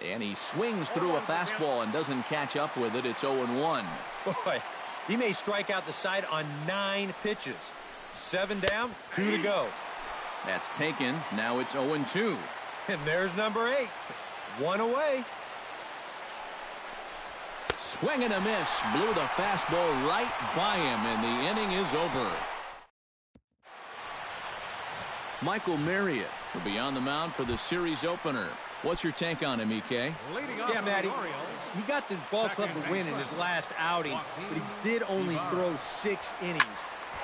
And he swings through a fastball and doesn't catch up with it. It's 0-1. Boy, he may strike out the side on 9 pitches. 7 down, 2 to go. That's taken. Now it's 0-2. And there's number 8. 1 away. Swing and a miss. Blew the fastball right by him, and the inning is over. Michael Marriott will be on the mound for the series opener. What's your take on him, EK? Yeah, Matty, he got the ball club to win in his last outing, but he did only throw 6 innings.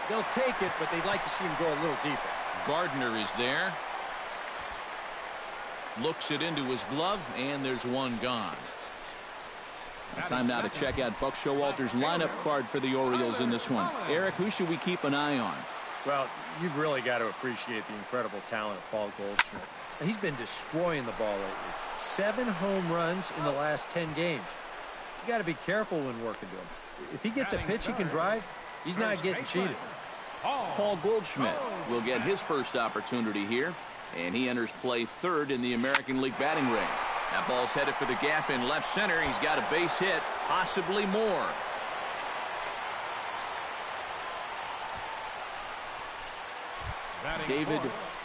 They'll take it, but they'd like to see him go a little deeper. Gardner is there. Looks it into his glove, and there's one gone. Time now to check out Buck Showalter's lineup card for the Orioles in this one. Eric, who should we keep an eye on? Well, you've really got to appreciate the incredible talent of Paul Goldschmidt. He's been destroying the ball lately. 7 home runs in the last 10 games. You got to be careful when working to him. If he gets a pitch he can drive, he's not getting cheated. Paul Goldschmidt will get his first opportunity here, and he enters play 3rd in the American League batting race. That ball's headed for the gap in left center. He's got a base hit, possibly more. David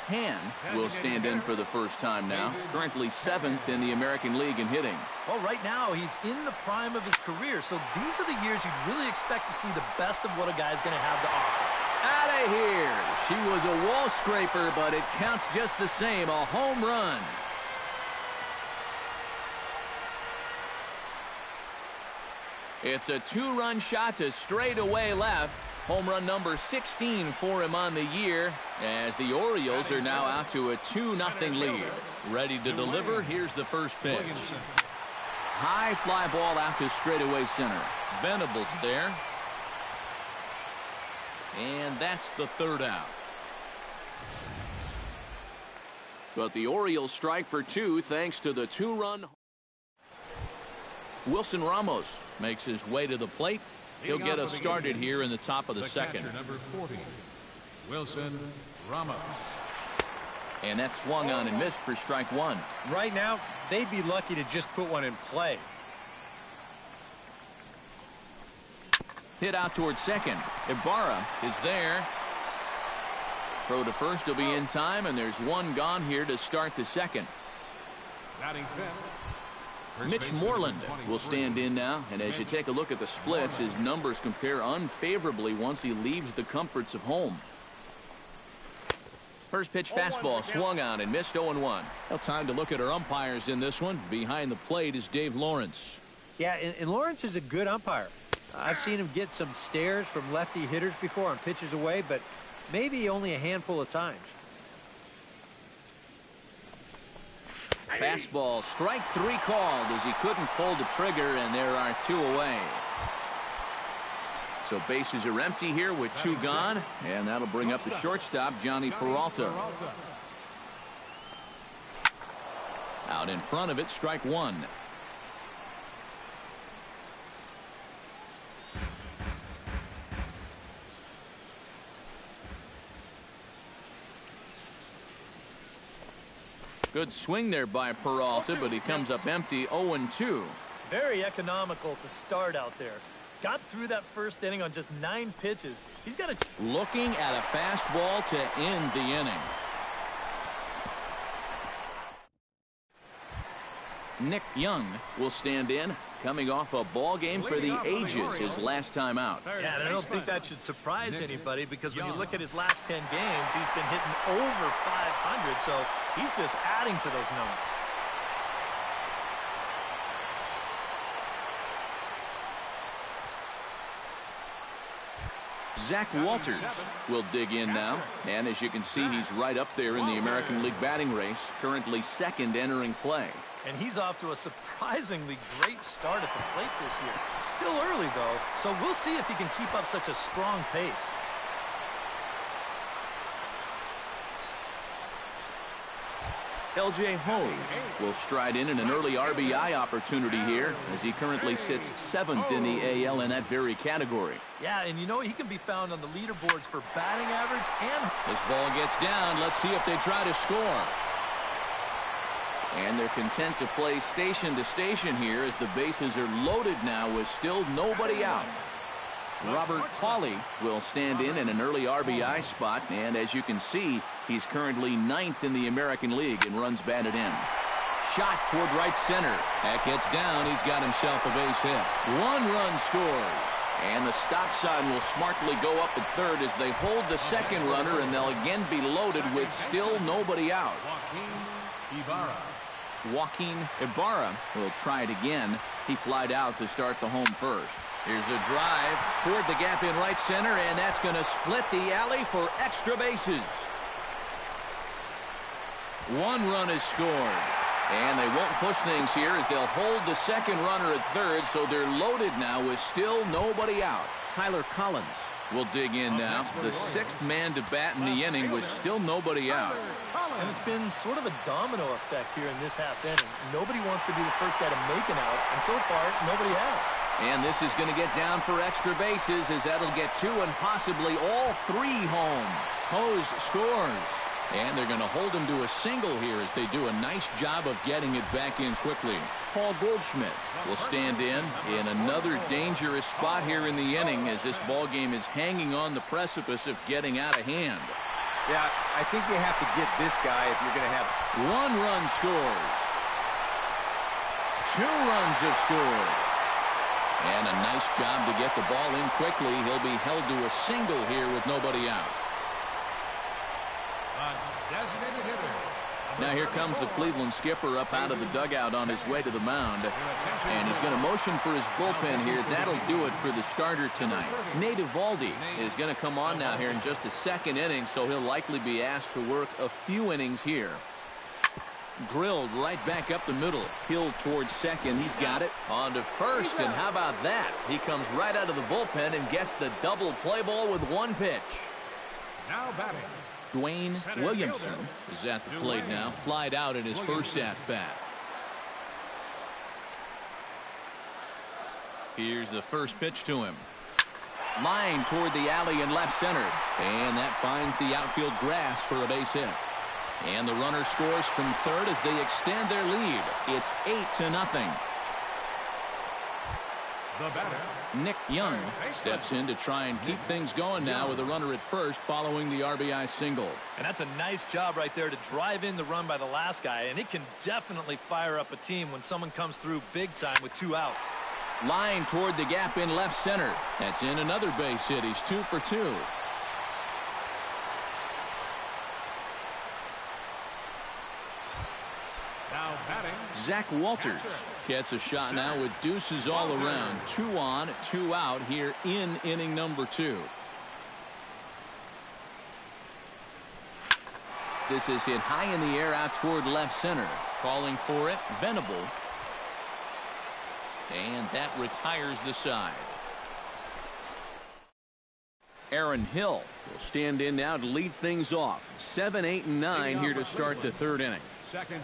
Tan will stand in for the first time now. Currently 7th in the American League in hitting. Well, right now he's in the prime of his career, so these are the years you'd really expect to see the best of what a guy's going to have to offer. Out of here. She was a wall scraper, but it counts just the same. A home run. It's a 2-run shot to straightaway left. Home run number 16 for him on the year, as the Orioles are now out to a 2-0 lead. Ready to deliver. Here's the first pitch. High fly ball out to straightaway center. Venables there. And that's the 3rd out. But the Orioles strike for 2 thanks to the 2-run. Wilson Ramos makes his way to the plate. He'll get us started here in the top of the second. Number 40, Wilson Ramos. And that swung on and missed for strike 1. Right now, they'd be lucky to just put one in play. Hit out towards second. Ibarra is there. Throw to first will be in time, and there's one gone here to start the second. Batting fifth. Mitch Moreland will stand in now, and as you take a look at the splits, his numbers compare unfavorably once he leaves the comforts of home. First pitch fastball swung on and missed. 0-1. Well, time to look at our umpires in this one. Behind the plate is Dave Lawrence. Yeah, and Lawrence is a good umpire. I've seen him get some stares from lefty hitters before on pitches away, but maybe only a handful of times. Fastball, strike 3 called as he couldn't pull the trigger, and there are 2 away. So bases are empty here with 2 gone, and that'll bring up the shortstop, Johnny Peralta. Out in front of it, strike 1. Good swing there by Peralta, but he comes up empty. 0-2. Very economical to start out there. Got through that first inning on just 9 pitches. He's got a... Looking at a fastball to end the inning. Nick Young will stand in, coming off a ball game for the ages his last time out. Yeah, and I don't think that should surprise anybody, because when you look at his last 10 games, he's been hitting over 500, so he's just adding to those numbers. Zach Walters will dig in now, and as you can see, he's right up there in the American League batting race, currently 2nd entering play. And he's off to a surprisingly great start at the plate this year. Still early, though, so we'll see if he can keep up such a strong pace. L.J. Hose will stride in an early RBI opportunity here, as he currently sits 7th in the AL in that very category. Yeah, and you know, he can be found on the leaderboards for batting average and... This ball gets down. Let's see if they try to score. And they're content to play station to station here as the bases are loaded now with still nobody out. Robert Pauly will stand in an early RBI spot, and as you can see, he's currently 9th in the American League in runs batted in. Shot toward right center. That gets down. He's got himself a base hit. 1 run scores. And the stop sign will smartly go up at third as they hold the second runner, and they'll again be loaded with still nobody out. Joaquin Ibarra will try it again. He flied out to start the home first. Here's a drive toward the gap in right center, and that's going to split the alley for extra bases. 1 run is scored. And they won't push things here as they'll hold the second runner at third, so they're loaded now with still nobody out. Tyler Collins will dig in now. The 6th man to bat in the inning with still nobody out. And it's been sort of a domino effect here in this half inning. Nobody wants to be the first guy to make an out, and so far, nobody has. And this is going to get down for extra bases as that'll get 2 and possibly all 3 home. Hose scores. And they're going to hold him to a single here as they do a nice job of getting it back in quickly. Paul Goldschmidt will stand in another dangerous spot here in the inning as this ball game is hanging on the precipice of getting out of hand. Yeah, I think you have to get this guy if you're going to have 1 run scores. 2 runs have scored. And a nice job to get the ball in quickly. He'll be held to a single here with nobody out. Now here comes the Cleveland skipper up out of the dugout on his way to the mound. And he's going to motion for his bullpen here. That'll do it for the starter tonight. Nate Eovaldi is going to come on now here in just the 2nd inning, so he'll likely be asked to work a few innings here. Drilled right back up the middle. Hill towards second. He's got it. On to first, and how about that? He comes right out of the bullpen and gets the double play ball with 1 pitch. Now batting, Dwayne Williamson is at the plate now. Flied out in his first at-bat. Here's the first pitch to him. Line toward the alley in left center. And that finds the outfield grass for a base hit. And the runner scores from third as they extend their lead. It's 8-0. the batter, Nick Young steps in to try and keep things going now with a runner at first following the RBI single. And that's a nice job right there to drive in the run by the last guy, and it can definitely fire up a team when someone comes through big time with 2 outs. Line toward the gap in left center. That's in another base hit. He's 2 for 2. now batting, Zach Walters gets a shot now with deuces all around. 2 on, 2 out here in inning number 2. This is hit high in the air out toward left center. Calling for it, Venable. And that retires the side. Aaron Hill will stand in now to lead things off. 7, 8, and 9 here to start the 3rd inning.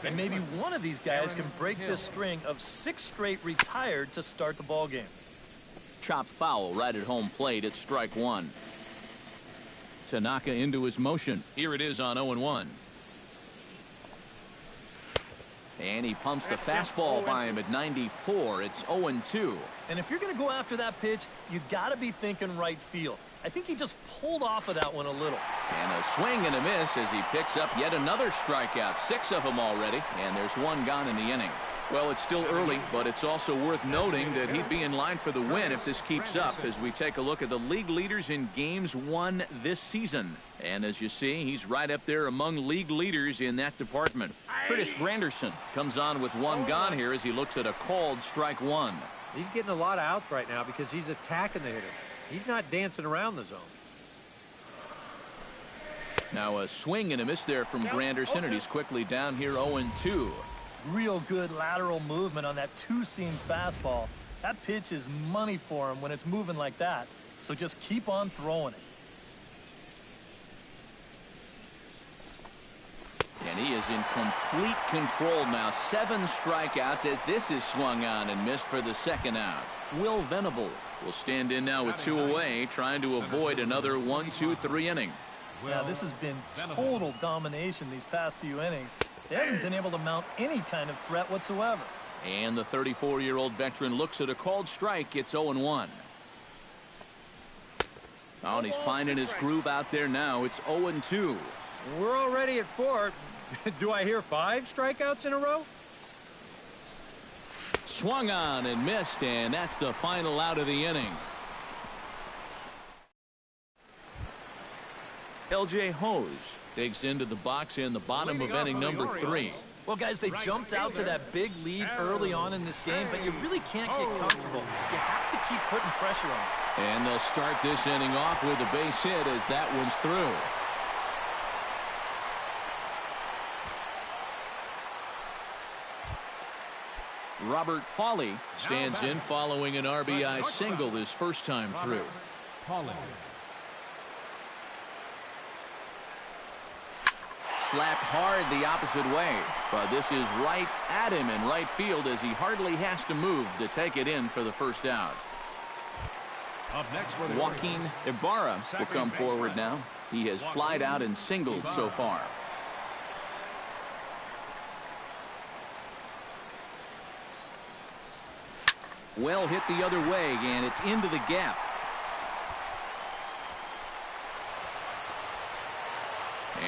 And maybe one of these guys can break this string of 6 straight retired to start the ball game. Chop foul right at home plate at strike 1. Tanaka into his motion. Here it is on 0-1. And he pumps the fastball by him at 94. It's 0-2. And if you're going to go after that pitch, you got to be thinking right field. I think he just pulled off of that one a little. And a swing and a miss as he picks up yet another strikeout. 6 of them already, and there's 1 gone in the inning. Well, it's still early, but it's also worth noting that he'd be in line for the win if this keeps up as we take a look at the league leaders in games won this season. And as you see, he's right up there among league leaders in that department. Curtis Granderson comes on with 1 gone here as he looks at a called strike 1. He's getting a lot of outs right now because he's attacking the hitters. He's not dancing around the zone. Now a swing and a miss there from Granderson, and he's quickly down here 0-2. Real good lateral movement on that 2-seam fastball. That pitch is money for him when it's moving like that. So just keep on throwing it. And he is in complete control now. 7 strikeouts as this is swung on and missed for the 2nd out. Will Venable will stand in now with 2 away, trying to avoid another 1-2-3 inning. Now this has been total domination these past few innings. They haven't been able to mount any kind of threat whatsoever. And the 34-year-old veteran looks at a called strike. It's 0-1. Oh, and he's finding his groove out there now. It's 0-2. We're already at 4. Do I hear 5 strikeouts in a row? Swung on and missed, and that's the final out of the inning. L.J. Hose digs into the box in the bottom of inning number 3. Well, guys, they jumped out to that big lead early on in this game, but you really can't get comfortable. You have to keep putting pressure on it. And they'll start this inning off with a base hit as that one's through. Robert Hawley stands in following an RBI single his first time through. Slapped hard the opposite way, but this is right at him in right field as he hardly has to move to take it in for the first out. Joaquin Ibarra will come forward now. He has flied out and singled so far. Well hit the other way, and it's into the gap.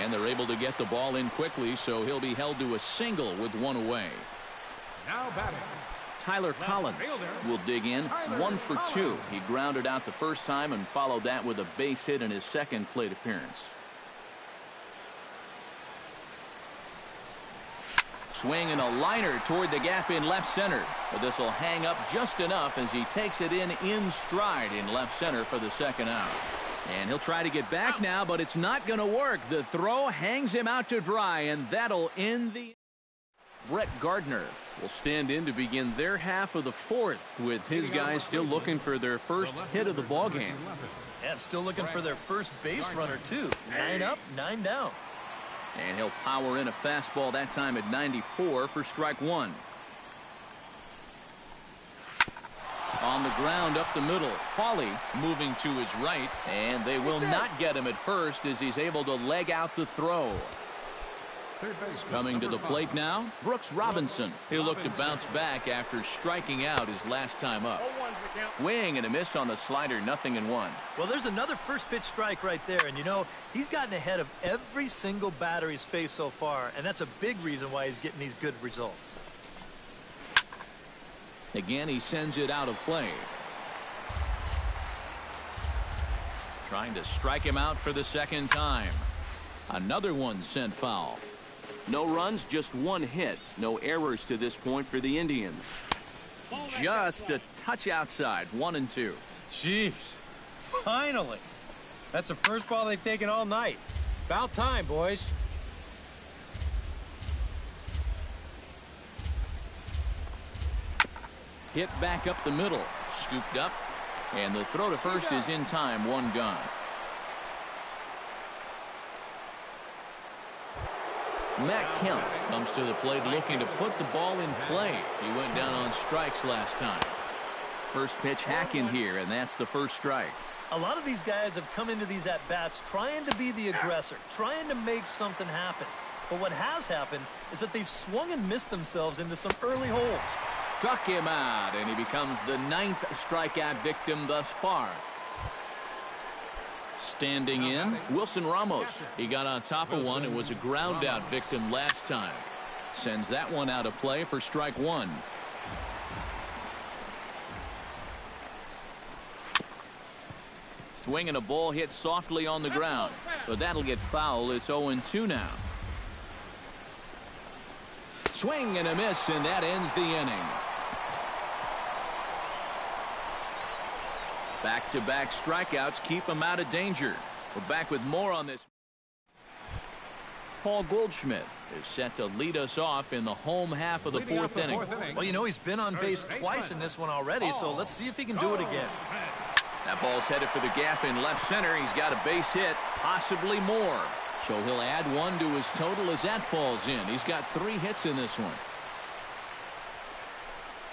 And they're able to get the ball in quickly, so he'll be held to a single with one away. Now batting. Tyler Collins will dig in, 1 for 2. He grounded out the first time and followed that with a base hit in his second plate appearance. Swing and a liner toward the gap in left center. But this will hang up just enough as he takes it in stride in left center for the second out. And he'll try to get back now, but it's not going to work. The throw hangs him out to dry, and that'll end the... Brett Gardner will stand in to begin their half of the fourth, with his guys still looking for their first hit of the ballgame. And still looking for their first base runner, too. 9 up, 9 down. And he'll power in a fastball that time at 94 for strike 1. On the ground up the middle, Hawley moving to his right, and they will not get him at first as he's able to leg out the throw. Coming to the plate now, Brooks Robinson. He'll look to bounce back after striking out his last time up. Swing and a miss on the slider, 0-1. Well, there's another first pitch strike right there, and you know, he's gotten ahead of every single batter he's faced so far, and that's a big reason why he's getting these good results. Again, he sends it out of play. Trying to strike him out for the second time. Another one sent foul. No runs, just one hit. No errors to this point for the Indians. Just a touch outside, 1-2. Jeez, finally. That's the first ball they've taken all night. About time, boys. Hit back up the middle, scooped up, and the throw to first is in time, 1 gone. Matt Kemp comes to the plate looking to put the ball in play. He went down on strikes last time. First pitch hack in here, and that's the first strike. A lot of these guys have come into these at-bats trying to be the aggressor, trying to make something happen. But what has happened is that they've swung and missed themselves into some early holes. Struck him out, and he becomes the 9th strikeout victim thus far. Standing in, Wilson Ramos. He got on top of one and was a ground out victim last time. Sends that one out of play for strike 1. Swinging a ball hit softly on the ground, but that'll get foul. It's 0-2 now. Swing and a miss, and that ends the inning. Back-to-back strikeouts keep him out of danger. We're back with more on this. Paul Goldschmidt is set to lead us off in the home half of the fourth inning. Well, you know, he's been on base twice in this one already, so let's see if he can do it again. That ball's headed for the gap in left center. He's got a base hit, possibly more. So he'll add 1 to his total as that falls in. He's got 3 hits in this one.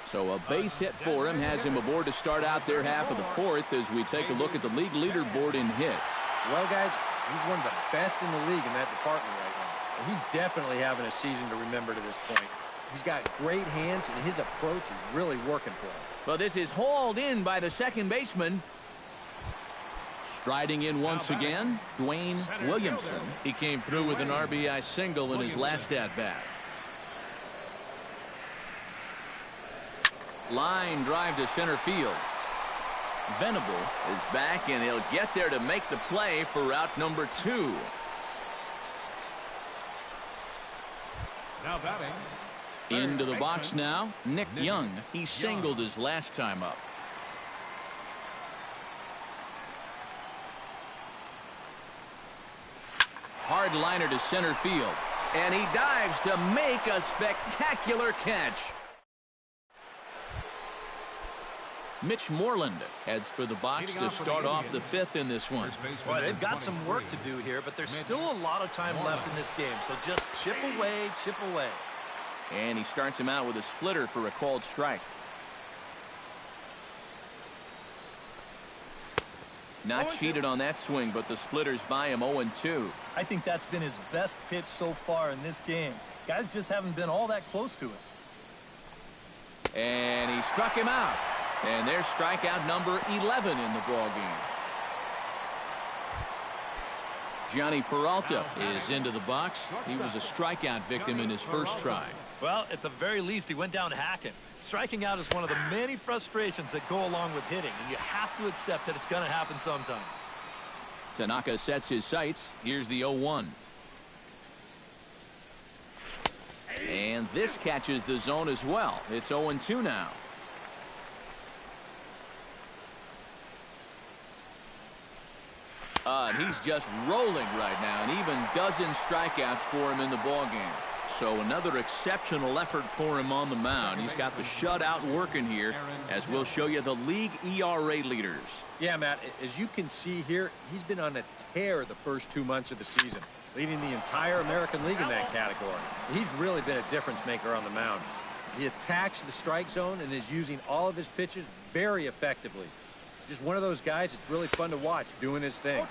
So a base hit for him has him aboard to start out their half of the fourth as we take a look at the league leaderboard in hits. Well, guys, he's one of the best in the league in that department right now. He's definitely having a season to remember to this point. He's got great hands, and his approach is really working for him. Well, this is hauled in by the second baseman. Striding in once again, Dwayne Williamson. He came through with an RBI single in his last at-bat. Line drive to center field. Venable is back, and he'll get there to make the play for out number 2. Now batting. Into the box now, Nick Young. He singled his last time up. Hard liner to center field, and he dives to make a spectacular catch. Mitch Moreland heads for the box to start off the 5th in this one. Well, they've got some work to do here, but there's still a lot of time left in this game, so just chip away, chip away. And he starts him out with a splitter for a called strike. Not cheated on that swing, but the splitter's by him 0-2. I think that's been his best pitch so far in this game. Guys just haven't been all that close to it. And he struck him out. And there's strikeout number 11 in the ballgame. Johnny Peralta is into the box. He was a strikeout victim in his first try. Well, at the very least, he went down hacking. Striking out is one of the many frustrations that go along with hitting, and you have to accept that it's going to happen sometimes. Tanaka sets his sights. Here's the 0-1. And this catches the zone as well. It's 0-2 now. He's just rolling right now, and even dozen strikeouts for him in the ballgame. So another exceptional effort for him on the mound. He's got the shutout working here, as we'll show you the league ERA leaders. Yeah, Matt, as you can see here, he's been on a tear the first 2 months of the season, leading the entire American League in that category. He's really been a difference maker on the mound. He attacks the strike zone and is using all of his pitches very effectively. Just one of those guys it's really fun to watch doing his thing.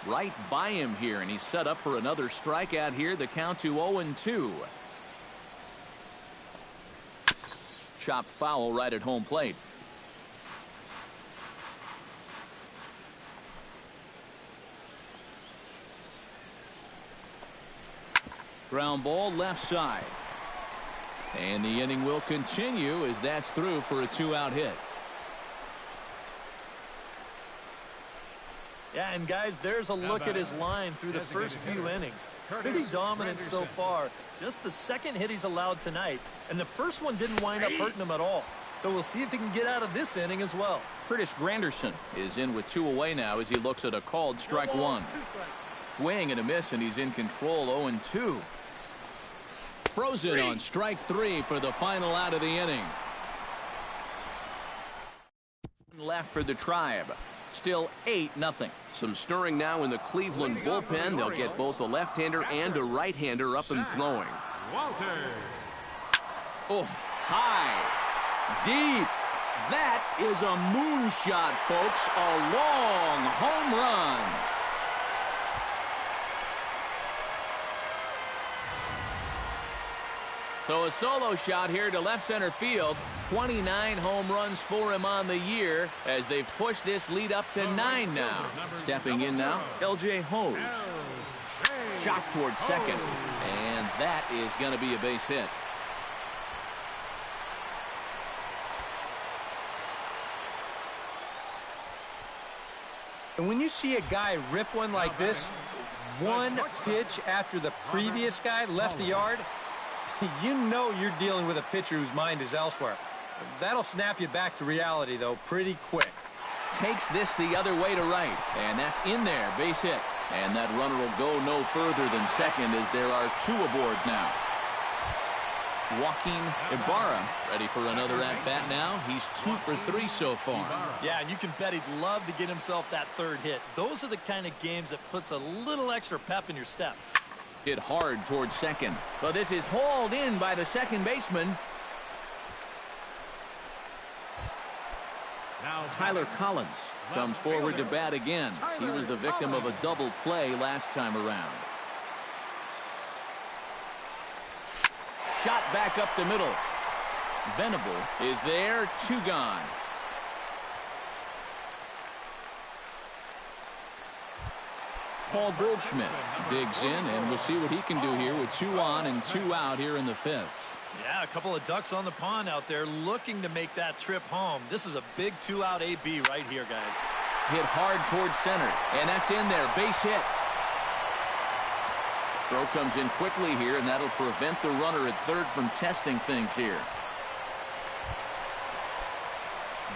Right by him here, and he's set up for another strikeout here. The count to 0-2. Chop foul right at home plate. Ground ball left side. And the inning will continue as that's through for a 2-out hit. Yeah, and guys, there's a look at his line through the first few innings. Pretty dominant so far. Just the second hit he's allowed tonight, and the first one didn't wind up hurting him at all. So we'll see if he can get out of this inning as well. Curtis Granderson is in with 2 away now as he looks at a called strike 1. Swing and a miss, and he's in control. 0-2. Frozen on strike 3 for the final out of the inning. Left for the Tribe. Still 8-0. Some stirring now in the Cleveland bullpen. They'll get both a left-hander and a right-hander up and throwing. Walter. Oh, high, deep. That is a moonshot, folks. A long home run. So a solo shot here to left center field. 29 home runs for him on the year as they've pushed this lead up to 9 now. Stepping in now, LJ Hose. Shot towards second, and that is going to be a base hit. And when you see a guy rip one like this, one pitch after the previous guy left the yard, you know you're dealing with a pitcher whose mind is elsewhere. That'll snap you back to reality, though, pretty quick. Takes this the other way to right, and that's in there, base hit. And that runner will go no further than second as there are 2 aboard now. Joaquin Ibarra ready for another at-bat now. He's 2 for 3 so far. Yeah, and you can bet he'd love to get himself that third hit. Those are the kind of games that puts a little extra pep in your step. Hit hard towards second. So this is hauled in by the second baseman. Tyler Collins comes forward to bat again. He was the victim of a double play last time around. Shot back up the middle. Venable is there, 2 gone. Paul Goldschmidt digs in, and we'll see what he can do here with 2 on and 2 out here in the 5th. Yeah, a couple of ducks on the pond out there looking to make that trip home. This is a big 2-out AB right here, guys. Hit hard towards center, and that's in there. Base hit. Throw comes in quickly here, and that'll prevent the runner at third from testing things here.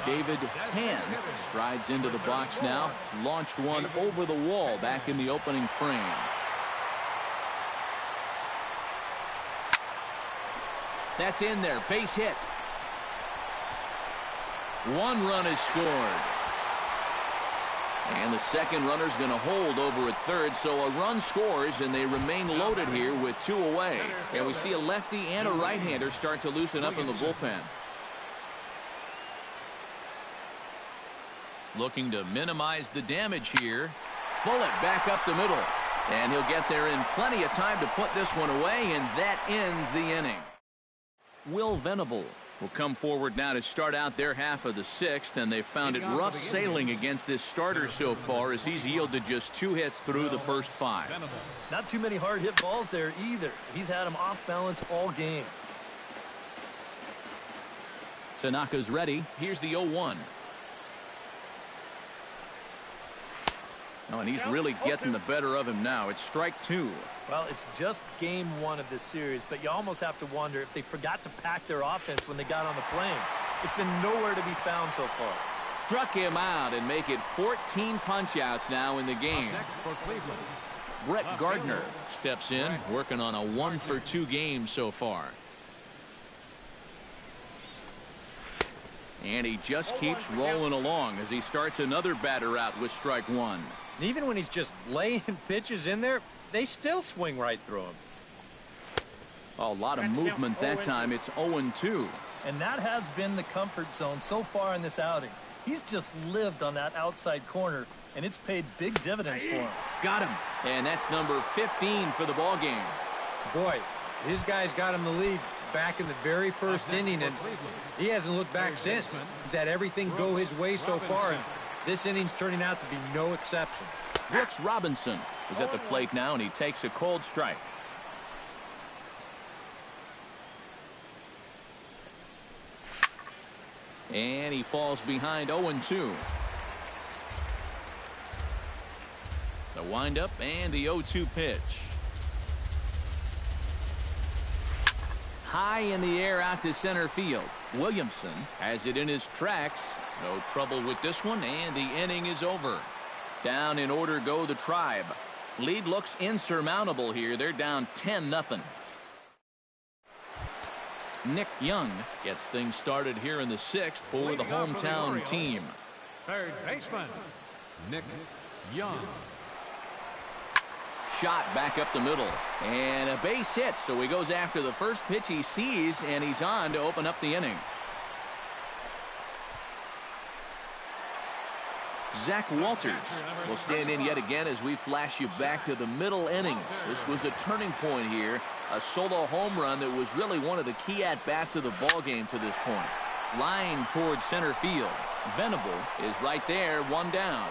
David Tan strides into the box now. Launched one over the wall back in the opening frame. That's in there. Base hit. 1 run is scored. And the second runner's going to hold over at third, so a run scores, and they remain loaded here with 2 away. And we see a lefty and a right-hander start to loosen up in the bullpen. Looking to minimize the damage here. Bullet back up the middle. And he'll get there in plenty of time to put this one away, and that ends the inning. Will Venable will come forward now to start out their half of the 6th, and they've found it rough sailing against this starter so far as he's yielded just 2 hits through the first 5. Not too many hard hit balls there either. He's had them off balance all game. Tanaka's ready. Here's the 0-1. Oh, and he's really getting the better of him now. It's strike 2. Well, it's just game 1 of this series, but you almost have to wonder if they forgot to pack their offense when they got on the plane. It's been nowhere to be found so far. Struck him out and make it 14 punch-outs now in the game. Brett Gardner steps in, working on a 1-for-2 game so far. And he just keeps rolling along as he starts another batter out with strike 1. And even when he's just laying pitches in there, they still swing right through him. A lot of movement that time. It's 0-2. And that has been the comfort zone so far in this outing. He's just lived on that outside corner, and it's paid big dividends for him. Got him. And that's number 15 for the ball game. Boy, his guys got him the lead back in the very first inning, and he hasn't looked back since. He's had everything go his way so far, and this inning's turning out to be no exception. Brooks Robinson is at the plate now, and he takes a cold strike. And he falls behind 0-2. The windup and the 0-2 pitch. High in the air out to center field. Williamson has it in his tracks. No trouble with this one, and the inning is over. Down in order go the Tribe. Lead looks insurmountable here. They're down 10-0. Nick Young gets things started here in the 6th for the hometown team. Third baseman, Nick Young. Shot back up the middle, and a base hit, so he goes after the first pitch he sees, and he's on to open up the inning. Zach Walters will stand in yet again as we flash you back to the middle innings. This was a turning point here, a solo home run that was really one of the key at-bats of the ball game to this point. Line towards center field. Venable is right there, 1 down.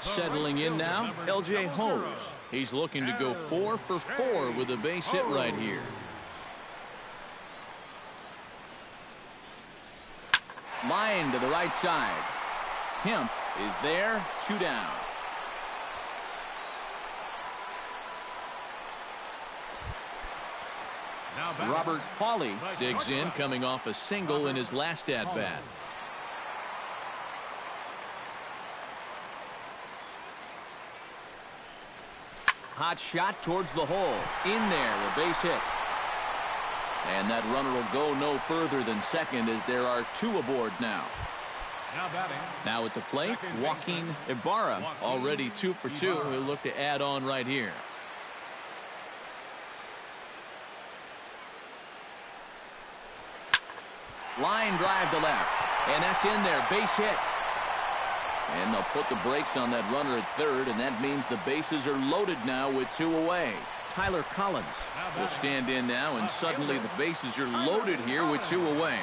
Settling in now, L.J. Hose. He's looking to go 4 for 4 with a base hit right here. Line to the right side. Kemp is there, 2 down. Robert Hawley digs in, coming off a single in his last at-bat. Hot shot towards the hole. In there, a base hit. And that runner will go no further than second as there are 2 aboard now. Now at the plate, Joaquin Ibarra, already 2 for 2. He'll look to add on right here. Line drive to left. And that's in there, base hit. And they'll put the brakes on that runner at third, and that means the bases are loaded now with 2 away. Tyler Collins will stand in now, and suddenly the bases are loaded here with 2 away.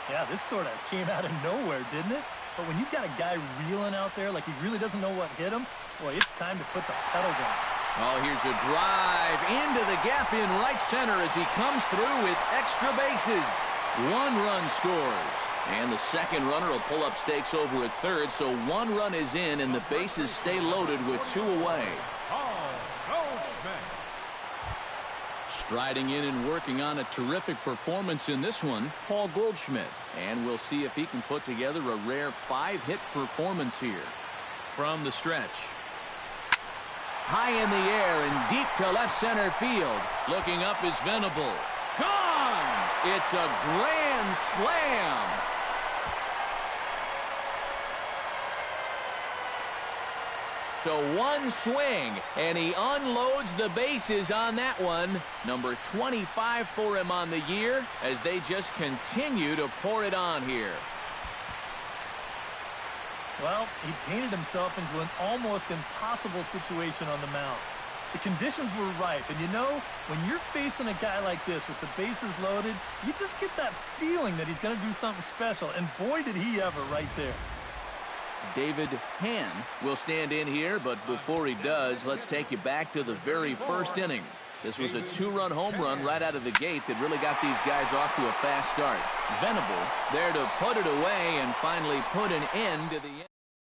Yeah, this sort of came out of nowhere, didn't it? But when you've got a guy reeling out there like he really doesn't know what hit him, boy, it's time to put the pedal down. Oh, here's a drive into the gap in right center as he comes through with extra bases. 1 run scores. And the second runner will pull up stakes over at third, so 1 run is in, and the bases stay loaded with 2 away. Striding in and working on a terrific performance in this one, Paul Goldschmidt. And we'll see if he can put together a rare 5-hit performance here. From the stretch. High in the air and deep to left center field. Looking up is Venable. Gone! It's a grand slam! So 1 swing, and he unloads the bases on that one. Number 25 for him on the year as they just continue to pour it on here. Well, he painted himself into an almost impossible situation on the mound. The conditions were ripe, and you know, when you're facing a guy like this with the bases loaded, you just get that feeling that he's going to do something special, and boy, did he ever right there. David Tan will stand in here, but before he does, let's take you back to the very first inning. This was a 2-run home run right out of the gate that really got these guys off to a fast start. Venable there to put it away and finally put an end to the inning.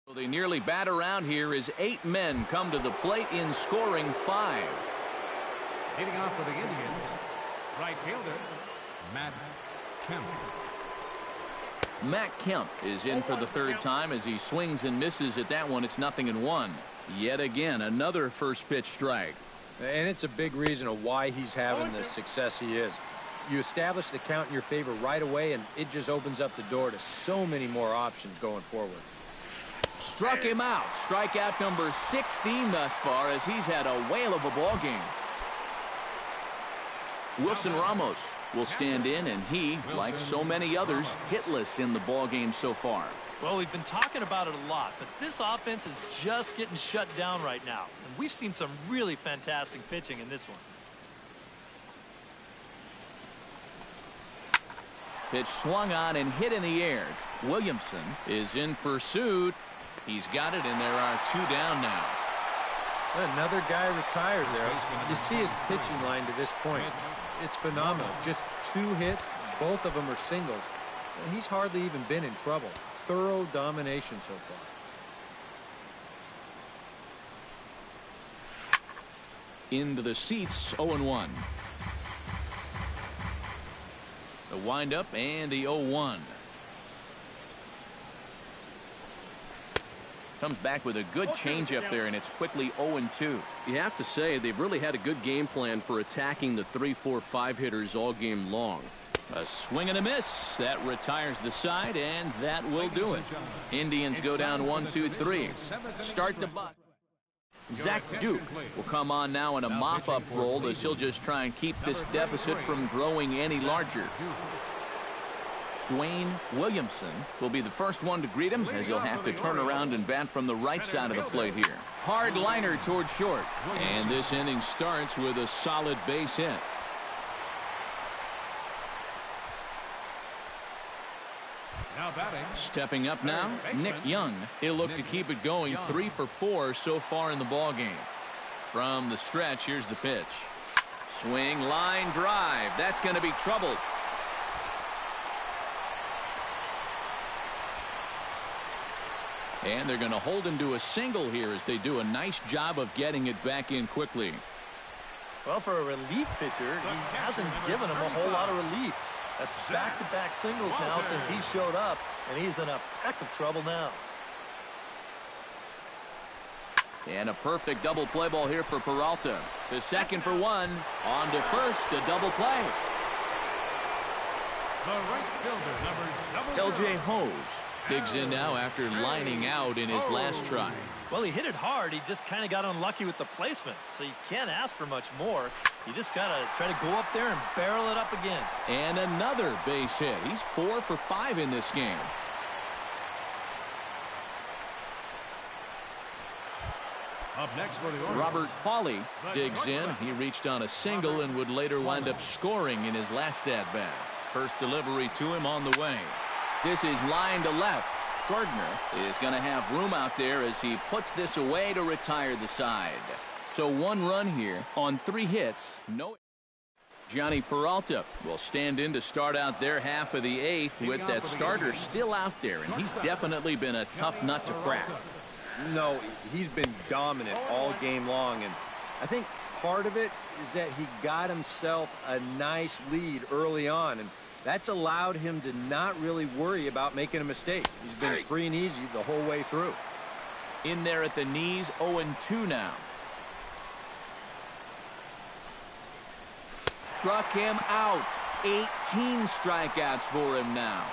So they nearly bat around here as 8 men come to the plate in scoring 5. Leading off for the Indians, right fielder, Matt Kemp. Matt Kemp is in for the 3rd time as he swings and misses at that one. It's 0-1. Yet again, another first pitch strike. And it's a big reason of why he's having the success he is. You establish the count in your favor right away, and it just opens up the door to so many more options going forward. Struck him out. Strikeout number 16 thus far as he's had a whale of a ball game. Wilson Ramos will stand in, and he, like so many others, hitless in the ball game so far. Well, we've been talking about it a lot, but this offense is just getting shut down right now. And we've seen some really fantastic pitching in this one. Pitch swung on and hit in the air. Williamson is in pursuit. He's got it, and there are 2 down now. Another guy retired there. You see his pitching line to this point. It's phenomenal. Just 2 hits. Both of them are singles. And he's hardly even been in trouble. Thorough domination so far. Into the seats, 0-1. The windup and the 0-1. Comes back with a good changeup there, and it's quickly 0-2. You have to say they've really had a good game plan for attacking the 3, 4, 5 hitters all game long. A swing and a miss. That retires the side, and that will do it. Indians go down 1-2-3. Start the butt. Zach Duke will come on now in a mop-up role as he'll just try and keep this deficit from growing any larger. Dwayne Williamson will be the first one to greet him as he'll have to turn around and bat from the right side of the plate here. Hard liner toward short. And this inning starts with a solid base hit. Now batting. Stepping up now, Nick Young. He'll look to keep it going. 3 for 4 so far in the ball game. From the stretch, here's the pitch. Swing, line, drive. That's going to be trouble. And they're going to hold him to a single here as they do a nice job of getting it back in quickly. Well, for a relief pitcher, he hasn't given him a whole lot of relief. That's back-to-back singles now since he showed up, and he's in a heck of trouble now. And a perfect double play ball here for Peralta. The second for 1. On to first, a double play. The right fielder, number LJ Hose digs in now after lining out in his last try. Well, he hit it hard. He just kind of got unlucky with the placement. So you can't ask for much more. You just got to try to go up there and barrel it up again. And another base hit. He's 4 for 5 in this game. Up next for the Orioles. Robert Pauly digs in. He reached on a single and would later wind up scoring in his last at-bat. First delivery to him on the way. This is line to left. Gardner is going to have room out there as he puts this away to retire the side. So 1 run here on 3 hits. No. Johnny Peralta will stand in to start out their half of the 8th with that starter still out there, and he's definitely been a tough nut to crack. No, he's been dominant all game long, and I think part of it is that he got himself a nice lead early on, and that's allowed him to not really worry about making a mistake. He's been free and easy the whole way through. In there at the knees, 0-2 now. Struck him out. 18 strikeouts for him now.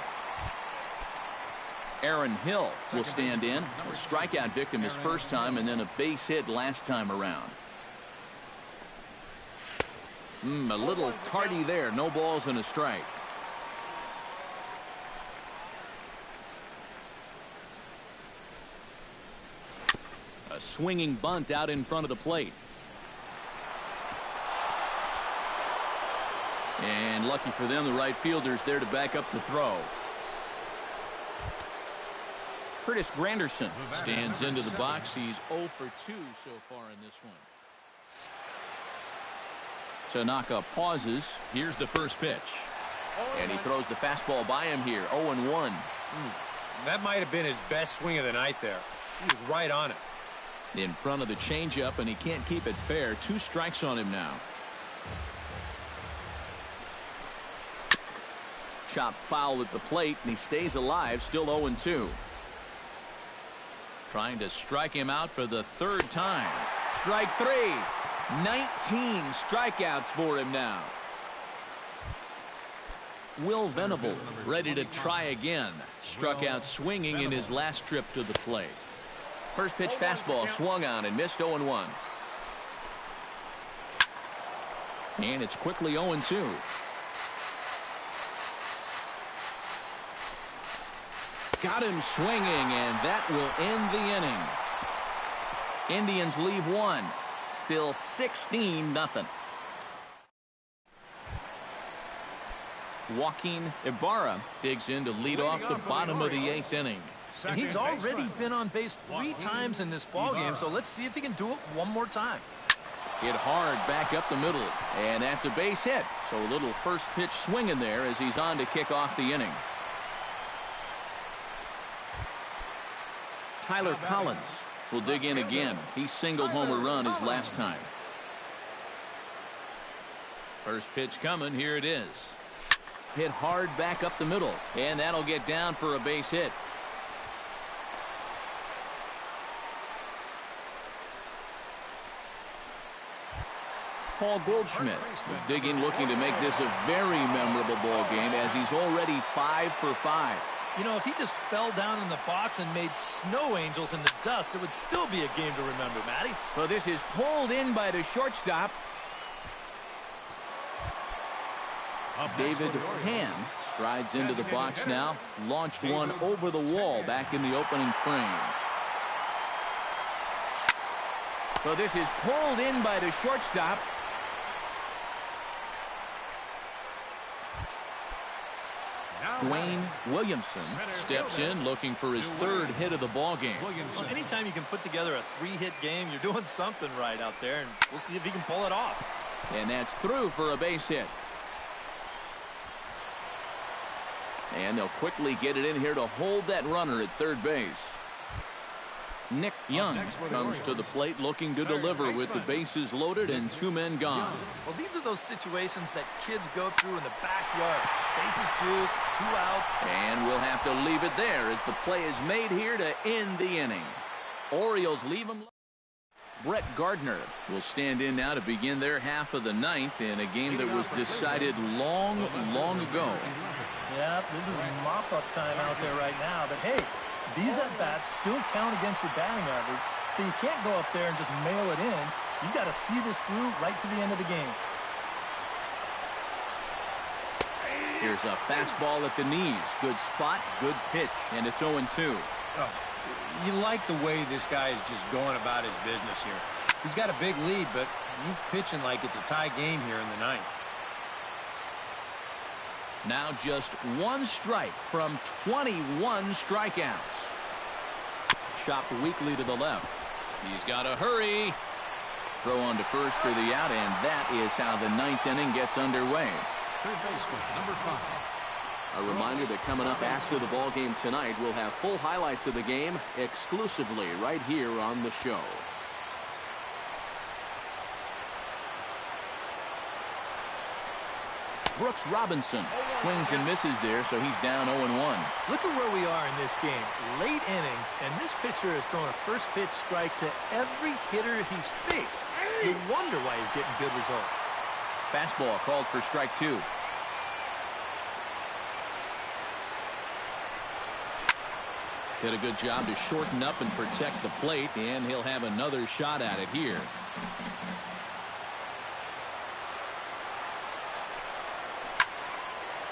Aaron Hill will stand in. A strikeout victim his first time and then a base hit last time around. A little tardy there. No balls and a strike. A swinging bunt out in front of the plate. And lucky for them, the right fielder's there to back up the throw. Curtis Granderson stands into the box. He's 0 for 2 so far in this one. Tanaka pauses. Here's the first pitch. And he throws the fastball by him here. 0-1. That might have been his best swing of the night there. He was right on it. In front of the changeup, and he can't keep it fair. 2 strikes on him now. Chop foul at the plate, and he stays alive, still 0-2. Trying to strike him out for the 3rd time. Strike 3. 19 strikeouts for him now. Will Venable ready to try again. Struck out swinging in his last trip to the plate. First pitch fastball swung on and missed. 0-1. And it's quickly 0-2. Got him swinging, and that will end the inning. Indians leave 1. Still 16-0. Joaquin Ibarra digs in to lead off the bottom of the 8th inning. And he's already been on base 3 times in this ballgame, so let's see if he can do it one more time. Hit hard back up the middle, and that's a base hit. So a little first pitch swing in there as he's on to kick off the inning. Tyler Collins will dig in again. He singled home a run his last time. First pitch coming. Here it is. Hit hard back up the middle, and that'll get down for a base hit. Paul Goldschmidt will dig in, looking to make this a very memorable ball game as he's already 5 for 5. You know, if he just fell down in the box and made snow angels in the dust, it would still be a game to remember, Matty. Well, this is pulled in by the shortstop. David Tan strides into the box now. Launched one over the wall back in the opening frame. Well, this is pulled in by the shortstop. Dwayne Williamson steps in looking for his 3rd hit of the ball game. Well, anytime you can put together a 3-hit game, you're doing something right out there, and we'll see if he can pull it off. And that's through for a base hit. And they'll quickly get it in here to hold that runner at 3rd base. Nick Young comes to the plate looking to deliver with the bases loaded and 2 men gone. Well, these are those situations that kids go through in the backyard. Bases juiced, 2 outs. And we'll have to leave it there as the play is made here to end the inning. Orioles leave them. Brett Gardner will stand in now to begin their half of the 9th in a game that was decided long ago. Yeah, this is mop-up time out there right now, but hey, these at-bats still count against your batting average, so you can't go up there and just mail it in. You've got to see this through right to the end of the game. Here's a fastball at the knees. Good spot, good pitch, and it's 0-2. Oh, you like the way this guy is just going about his business here. He's got a big lead, but he's pitching like it's a tie game here in the ninth. Now just one strike from 21 strikeouts. Chopped weakly to the left. He's got to hurry. Throw on to first for the out, and that is how the ninth inning gets underway. Third baseman, number 5. A reminder that coming up after the ball game tonight, we'll have full highlights of the game exclusively right here on the show. Brooks Robinson swings and misses there, so he's down 0-1. Look at where we are in this game. Late innings, and this pitcher has thrown a first pitch strike to every hitter he's faced. You wonder why he's getting good results. Fastball called for strike 2. Did a good job to shorten up and protect the plate, and he'll have another shot at it here.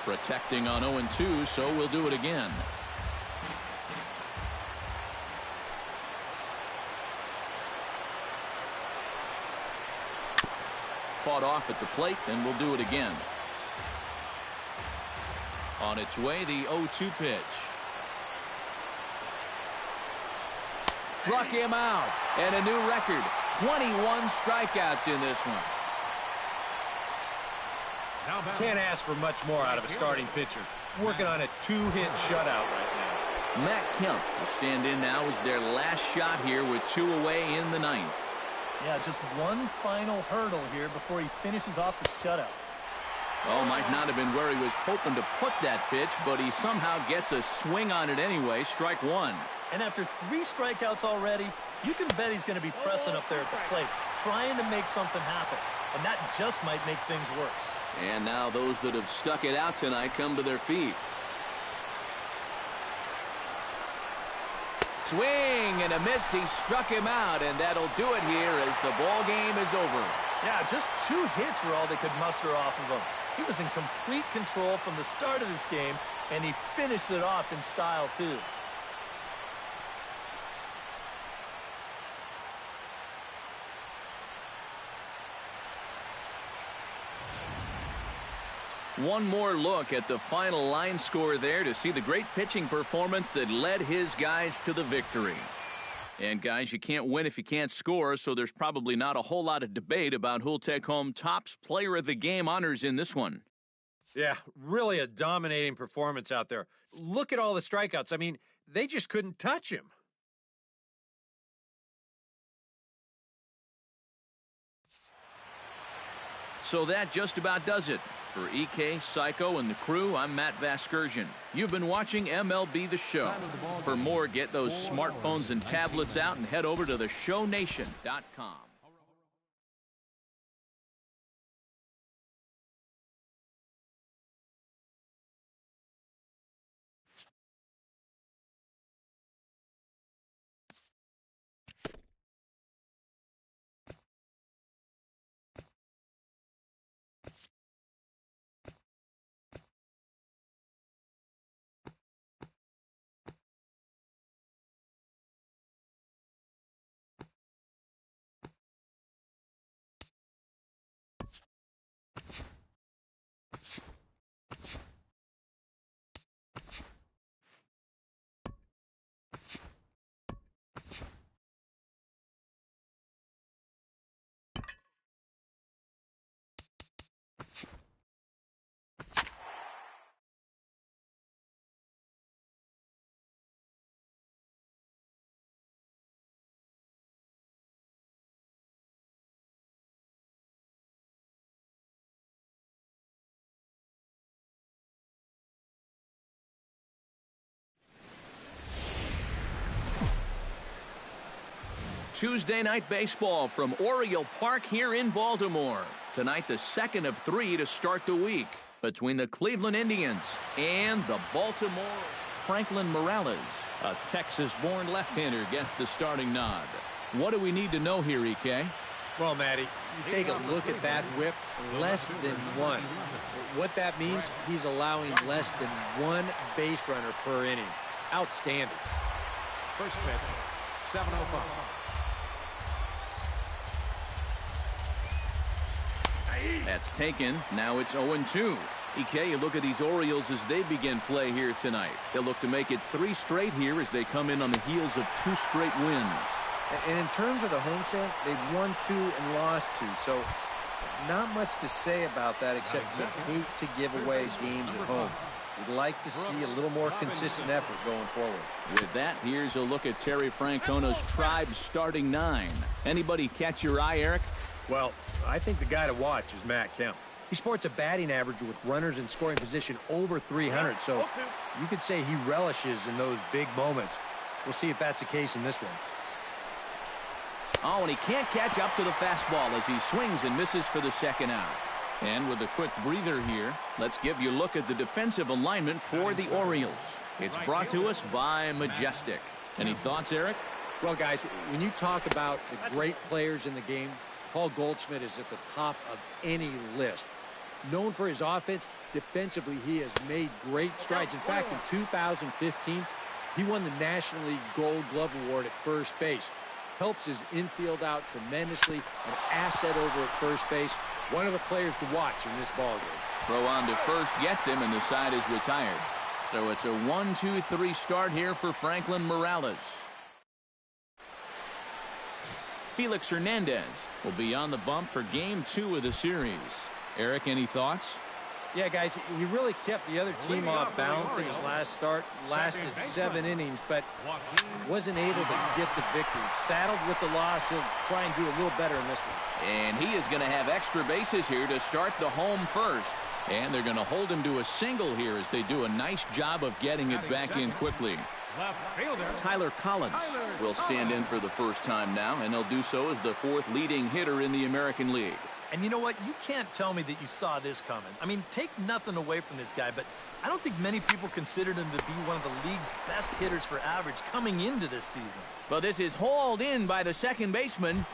Protecting on 0-2, so we'll do it again. Fought off at the plate, and we'll do it again. On its way, the 0-2 pitch. Struck him out, and a new record. 21 strikeouts in this one. Can't ask for much more out of a starting pitcher. Working on a 2-hit shutout right now. Matt Kemp will stand in now as their last shot here with 2 away in the ninth. Yeah, just one final hurdle here before he finishes off the shutout. Oh, might not have been where he was hoping to put that pitch, but he somehow gets a swing on it anyway. Strike 1. And after 3 strikeouts already, you can bet he's going to be pressing up there at the plate, trying to make something happen. And that just might make things worse. And now those that have stuck it out tonight come to their feet. Swing and a miss. He struck him out, and that'll do it here as the ball game is over. Yeah, just 2 hits were all they could muster off of him. He was in complete control from the start of this game, and he finished it off in style, too. One more look at the final line score there to see the great pitching performance that led his guys to the victory. And guys, you can't win if you can't score, so there's probably not a whole lot of debate about who'll take home Topps Player of the Game honors in this one. Yeah, really a dominating performance out there. Look at all the strikeouts. I mean, they just couldn't touch him. So that just about does it. For EK, Psycho, and the crew, I'm Matt Vasgersian. You've been watching MLB The Show. For more, get those smartphones and tablets out and head over to theshownation.com. Tuesday night baseball from Oriole Park here in Baltimore. Tonight, the second of 3 to start the week between the Cleveland Indians and the Baltimore. Franklin Morales, a Texas-born left-hander, gets the starting nod. What do we need to know here, EK? Well, Matty, you take a look at that whip, less than 1. What that means, he's allowing less than 1 base runner per inning. Outstanding. First pitch, 7:05. That's taken. Now it's 0-2. EK, you look at these Orioles as they begin play here tonight. They'll look to make it 3 straight here as they come in on the heels of 2 straight wins. And in terms of the homestand, they've won 2 and lost 2. So not much to say about that except you hate to give away games at home. You'd like to see a little more consistent effort going forward. With that, here's a look at Terry Francona's Tribe's starting 9. Anybody catch your eye, Eric? Well, I think the guy to watch is Matt Kemp. He sports a batting average with runners in scoring position over 300, so you could say he relishes in those big moments. We'll see if that's the case in this one. Oh, and he can't catch up to the fastball as he swings and misses for the second out. And with a quick breather here, let's give you a look at the defensive alignment for the Orioles. It's brought to us by Majestic. Any thoughts, Eric? Well, guys, when you talk about the great players in the game, Paul Goldschmidt is at the top of any list. Known for his offense, defensively he has made great strides. In fact, in 2015, he won the National League Gold Glove Award at first base. Helps his infield out tremendously, an asset over at first base. One of the players to watch in this ballgame. Throw on to first gets him, and the side is retired. So it's a 1-2-3 start here for Franklin Morales. Felix Hernandez will be on the bump for Game 2 of the series. Eric, any thoughts? Yeah, guys, he really kept the other team off balance in his last start. Lasted 7 innings, but wasn't able to get the victory. Saddled with the loss, he'll try and do a little better in this one. And he is going to have extra bases here to start the home first. And they're going to hold him to a single here as they do a nice job of getting it back in quickly. Tyler Collins will stand in for the first time now, and he'll do so as the 4th leading hitter in the American League. And you know what? You can't tell me that you saw this coming. I mean, take nothing away from this guy, but I don't think many people considered him to be one of the league's best hitters for average coming into this season. But this is hauled in by the second baseman.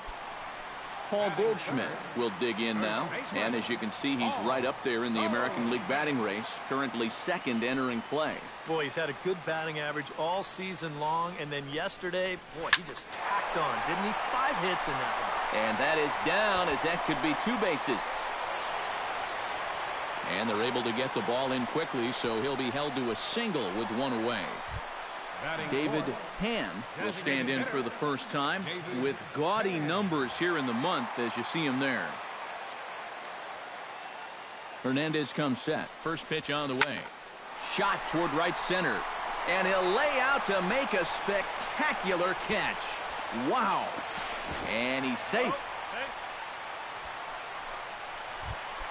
Paul Goldschmidt will dig in now, and as you can see, he's right up there in the American League batting race, currently 2nd entering play. Boy, he's had a good batting average all season long, and then yesterday, boy, he just tacked on, didn't he? 5 hits in that one. And that is down, as that could be 2 bases. And they're able to get the ball in quickly, so he'll be held to a single with 1 away. David Tan will stand in for the first time with gaudy numbers here in the month as you see him there. Hernandez comes set. First pitch on the way. Shot toward right center. And he'll lay out to make a spectacular catch. Wow. And he's safe.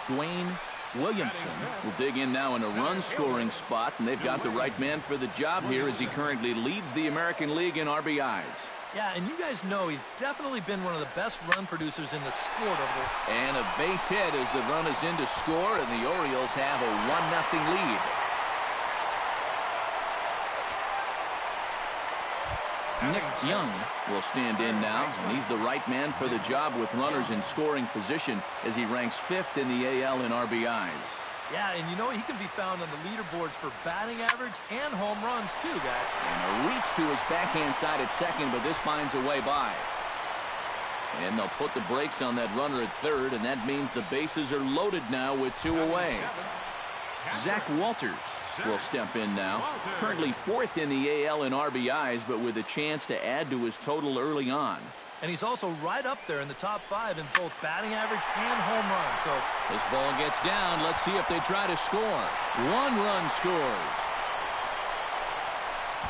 Dwayne Williamson will dig in now in a run-scoring spot, and they've got the right man for the job here as he currently leads the American League in RBIs. Yeah, and you guys know he's definitely been one of the best run producers in the sport over there. And a base hit as the run is in to score, and the Orioles have a 1-0 lead. Nick Young will stand in now, and he's the right man for the job with runners in scoring position as he ranks 5th in the AL in RBIs. Yeah, and you know he can be found on the leaderboards for batting average and home runs too, guys. And a reach to his backhand side at second, but this finds a way by. And they'll put the brakes on that runner at 3rd, and that means the bases are loaded now with 2 away. Zach Walters will step in now. Currently 4th in the AL in RBIs, but with a chance to add to his total early on. And he's also right up there in the top 5 in both batting average and home runs. So this ball gets down. Let's see if they try to score. 1 run scores.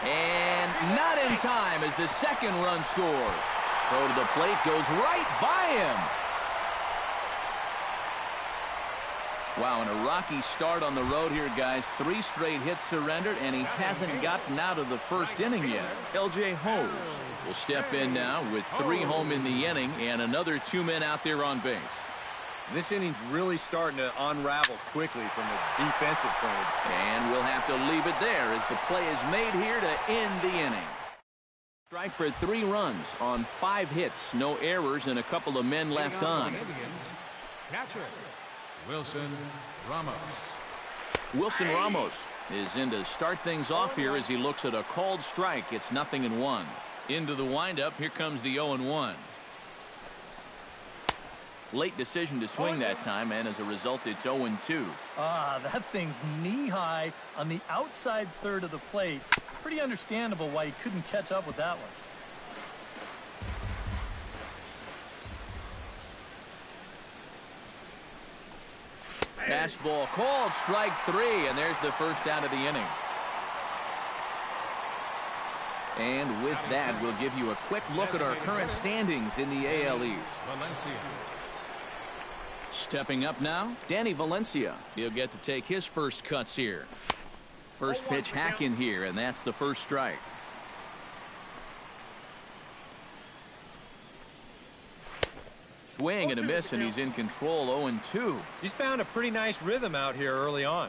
And not in time as the 2nd run scores. Throw to the plate goes right by him. Wow, and a rocky start on the road here, guys. 3 straight hits surrendered, and he hasn't gotten out of the first inning yet. L.J. Hose will step in now with 3 home in the inning and another 2 men out there on base. This inning's really starting to unravel quickly from a defensive point of view. And we'll have to leave it there as the play is made here to end the inning. Strike for 3 runs on 5 hits, no errors, and a couple of men left on. Catcher Wilson Ramos. Wilson Ramos is in to start things off here as he looks at a called strike. It's 0-1. Into the windup. Here comes the 0-1. Late decision to swing that time, and as a result, it's 0-2. That thing's knee-high on the outside third of the plate. Pretty understandable why he couldn't catch up with that one. Fastball called, strike 3, and there's the first out of the inning. And with that, we'll give you a quick look at our current standings in the AL East. Stepping up now, Danny Valencia. He'll get to take his first cuts here. First pitch hack in here, and that's the first strike. Swing and a miss, and he's in control. 0-2. He's found a pretty nice rhythm out here early on.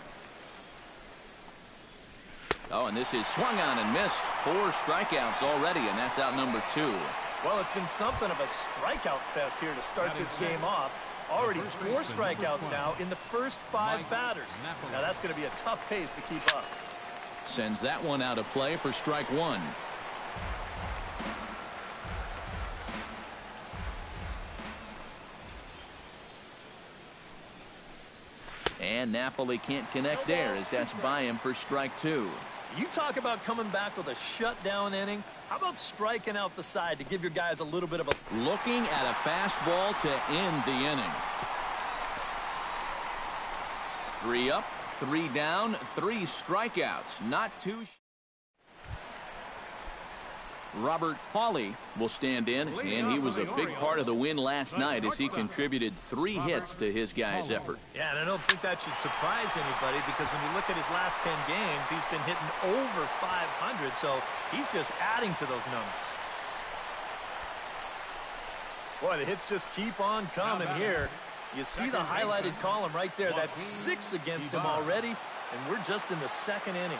Oh, and this is swung on and missed. 4 strikeouts already, and that's out number 2. Well, it's been something of a strikeout fest here to start this game off. Already 4 strikeouts now in the first 5 batters. Now that's going to be a tough pace to keep up. Sends that one out of play for strike 1. And Napoli can't connect there as that's by him for strike 2. You talk about coming back with a shutdown inning. How about striking out the side to give your guys a little bit of a... Looking at a fastball to end the inning. 3 up, 3 down, 3 strikeouts. Not too... Robert Hawley will stand in, and he was a big part of the win last night as he contributed 3 hits to his guys' effort. Yeah, and I don't think that should surprise anybody because when you look at his last 10 games, he's been hitting over 500, so he's just adding to those numbers. Boy, the hits just keep on coming here. You see the highlighted column right there. That's 6 against him already, and we're just in the 2nd inning.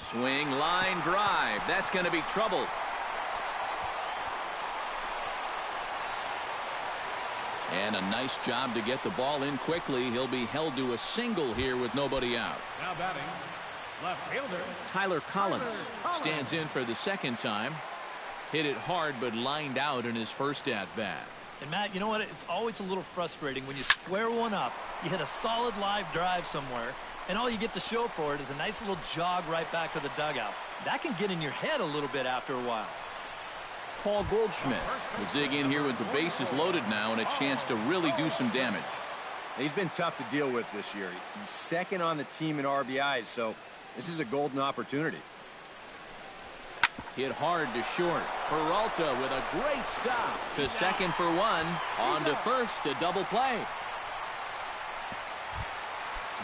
Swing, line, drive. That's going to be trouble. And a nice job to get the ball in quickly. He'll be held to a single here with nobody out. Now batting, left fielder Tyler Collins stands in for the 2nd time. Hit it hard, but lined out in his first at-bat. And, Matt, you know what? It's always a little frustrating when you square one up, you hit a solid live drive somewhere, and all you get to show for it is a nice little jog right back to the dugout. That can get in your head a little bit after a while. Paul Goldschmidt will dig in here with the bases loaded now and a chance to really do some damage. He's been tough to deal with this year. He's 2nd on the team in RBIs, so this is a golden opportunity. Hit hard to short. Peralta with a great stop to 2nd for 1. On to 1st, a double play.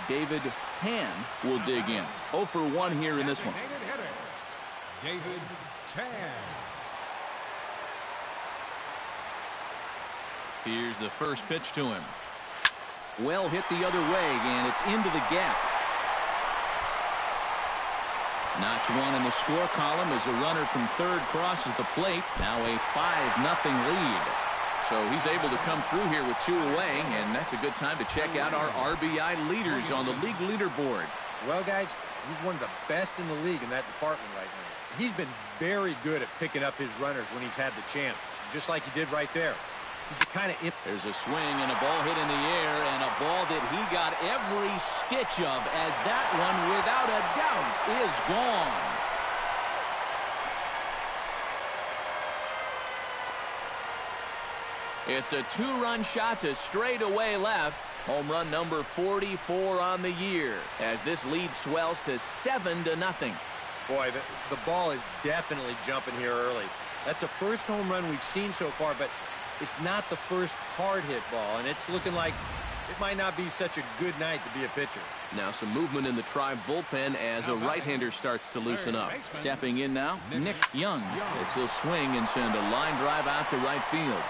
David Tan will dig in. 0 for 1 here in this one. David Tan. Here's the first pitch to him. Well hit the other way, and it's into the gap. Notch 1 in the score column as a runner from 3rd crosses the plate. Now a 5-0 lead. So he's able to come through here with 2 away, and that's a good time to check out our RBI leaders on the league leaderboard. Well, guys, he's one of the best in the league in that department right now. He's been very good at picking up his runners when he's had the chance, just like he did right there. He's the kind of... There's a swing and a ball hit in the air, and a ball that he got every stitch of, as that one, without a doubt, is gone. It's a 2-run shot to straightaway left. Home run number 44 on the year, as this lead swells to 7-0. Boy, the ball is definitely jumping here early. That's the first home run we've seen so far, but it's not the first hard-hit ball, and it's looking like it might not be such a good night to be a pitcher. Now some movement in the Tribe bullpen as a right-hander starts to loosen up. Stepping in now, Nick Young, as he'll swing and send a line drive out to right field.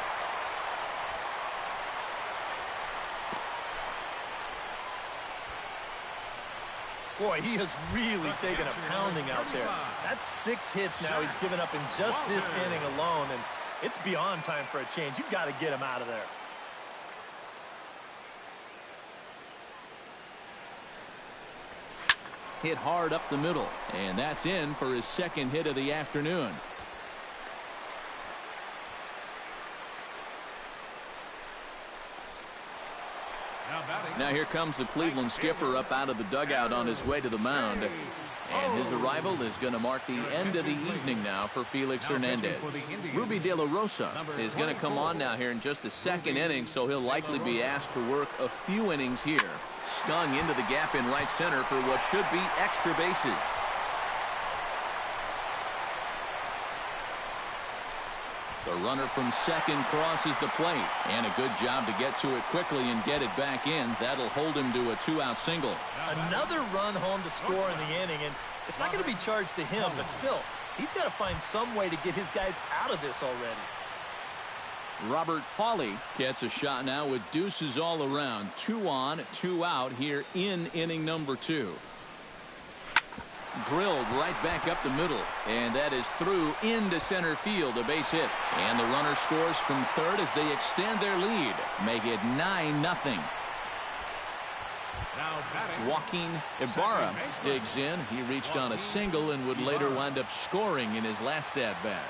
Boy, he has really taken a pounding out there. That's 6 hits now he's given up in just this inning alone, and it's beyond time for a change. You've got to get him out of there. hit hard up the middle. And that's in for his second hit of the afternoon. Now here comes the Cleveland skipper up out of the dugout on his way to the mound. And his arrival is going to mark the end of the evening now for Felix Hernandez. Ruby De La Rosa is going to come on now here in just the second inning, so he'll likely be asked to work a few innings here. Stung into the gap in right center for what should be extra bases. The runner from second crosses the plate. And a good job to get to it quickly and get it back in. That'll hold him to a two-out single. Another run home to score in the inning, and it's not going to be charged to him, but still, he's got to find some way to get his guys out of this already. Robert Pauly gets a shot now with deuces all around. 2 on, 2 out here in inning number 2. Drilled right back up the middle, and that is through into center field, a base hit. And the runner scores from third as they extend their lead, make it 9-0. Joaquin Ibarra digs in. He reached on a single and would later wind up scoring in his last at-bat.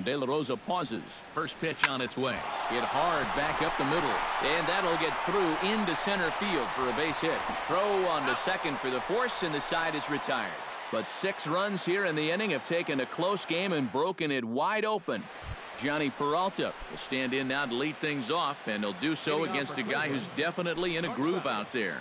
De La Rosa pauses. First pitch on its way. Hit hard back up the middle. And that'll get through into center field for a base hit. Throw on to second for the force, and the side is retired. But 6 runs here in the inning have taken a close game and broken it wide open. Johnny Peralta will stand in now to lead things off, and he'll do so against a guy who's definitely in a groove out there.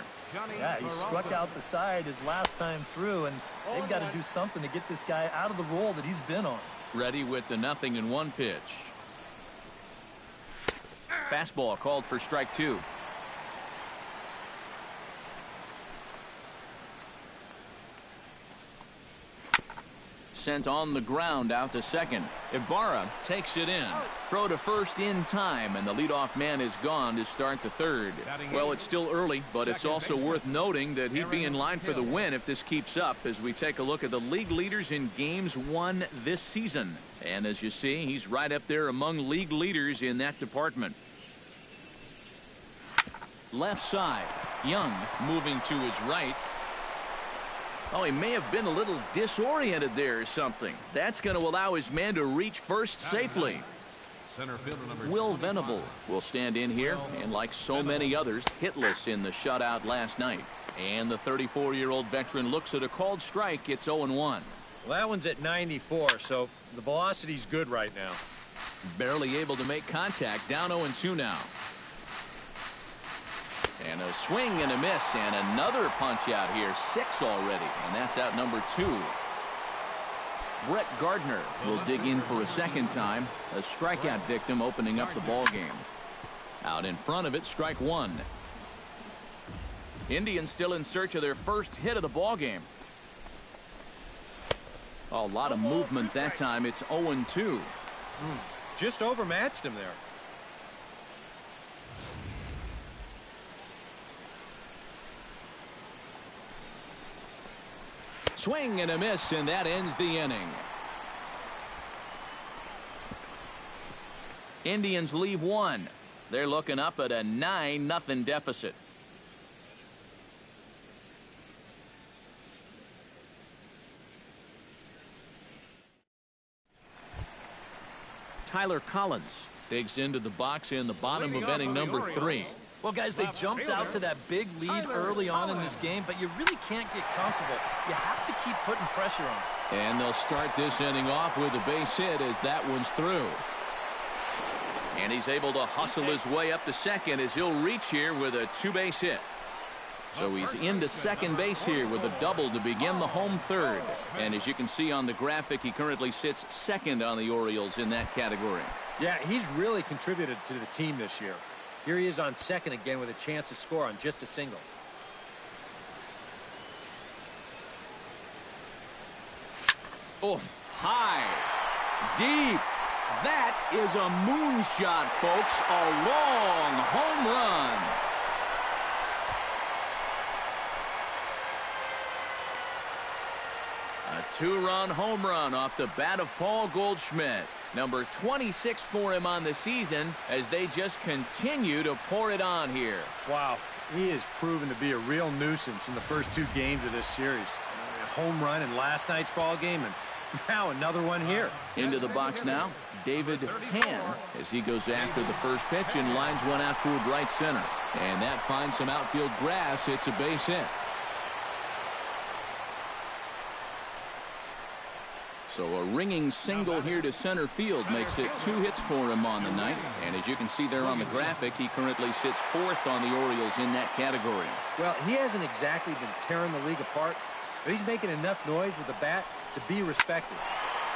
Yeah, he struck out the side his last time through, and they've got to do something to get this guy out of the role that he's been on. Ready with the 0-1 pitch. Fastball called for strike 2. Sent on the ground out to second. Ibarra takes it in. Throw to first in time, and the leadoff man is gone to start the third. Well, it's still early, but it's also worth noting that he'd be in line for the win if this keeps up as we take a look at the league leaders in games won this season. And as you see, he's right up there among league leaders in that department. Left side. Young moving to his right. Oh, he may have been a little disoriented there or something. That's going to allow his man to reach first safely. Will Venable will stand in here, and like so many others, hitless in the shutout last night. And the 34-year-old veteran looks at a called strike. It's 0-1. Well, that one's at 94, so the velocity's good right now. Barely able to make contact. Down 0-2 now. And a swing and a miss, and another punch out here. 6 already, and that's out number 2. Brett Gardner will dig in for a second time. A strikeout victim opening up the ball game. Out in front of it, strike 1. Indians still in search of their first hit of the ball game. A lot of movement that time. It's 0-2. Just overmatched him there. Swing and a miss, and that ends the inning. Indians leave 1. They're looking up at a 9-0 deficit. Tyler Collins digs into the box in the bottom of inning number 3. Well, guys, they jumped out to that big lead early on in this game, but you really can't get comfortable. You have to keep putting pressure on. And they'll start this inning off with a base hit as that one's through. And he's able to hustle his way up to second as he'll reach here with a 2-base hit. So he's into second base here with a double to begin the home third. And as you can see on the graphic, he currently sits second on the Orioles in that category. Yeah, he's really contributed to the team this year. Here he is on second again with a chance to score on just a single. Oh, high, deep. That is a moonshot, folks. A long home run. A 2-run home run off the bat of Paul Goldschmidt. Number 26 for him on the season as they just continue to pour it on here. Wow, he has proven to be a real nuisance in the first 2 games of this series. A home run in last night's ball game, and now another one here. Into the box now, David Tan as he goes after the first pitch and lines one out toward right center. And that finds some outfield grass. It's a base hit. So a ringing single here to center field makes it 2 hits for him on the night. And as you can see there on the graphic, he currently sits 4th on the Orioles in that category. Well, he hasn't exactly been tearing the league apart, but he's making enough noise with the bat to be respected.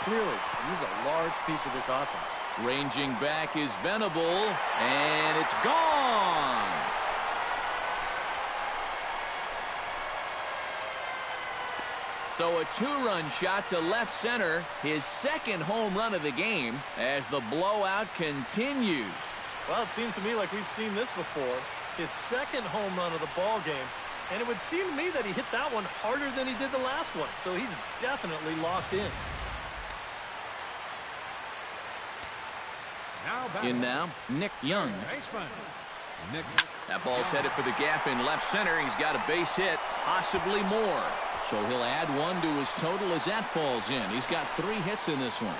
Clearly, he's a large piece of this offense. Ranging back is Venable, and it's gone. So a 2-run shot to left center, his 2nd home run of the game as the blowout continues. Well, it seems to me like we've seen this before. His 2nd home run of the ball game. And it would seem to me that he hit that one harder than he did the last one. So he's definitely locked in. In now, Nick Young. That ball's headed for the gap in left center. He's got a base hit, possibly more. So he'll add 1 to his total as that falls in. He's got 3 hits in this one.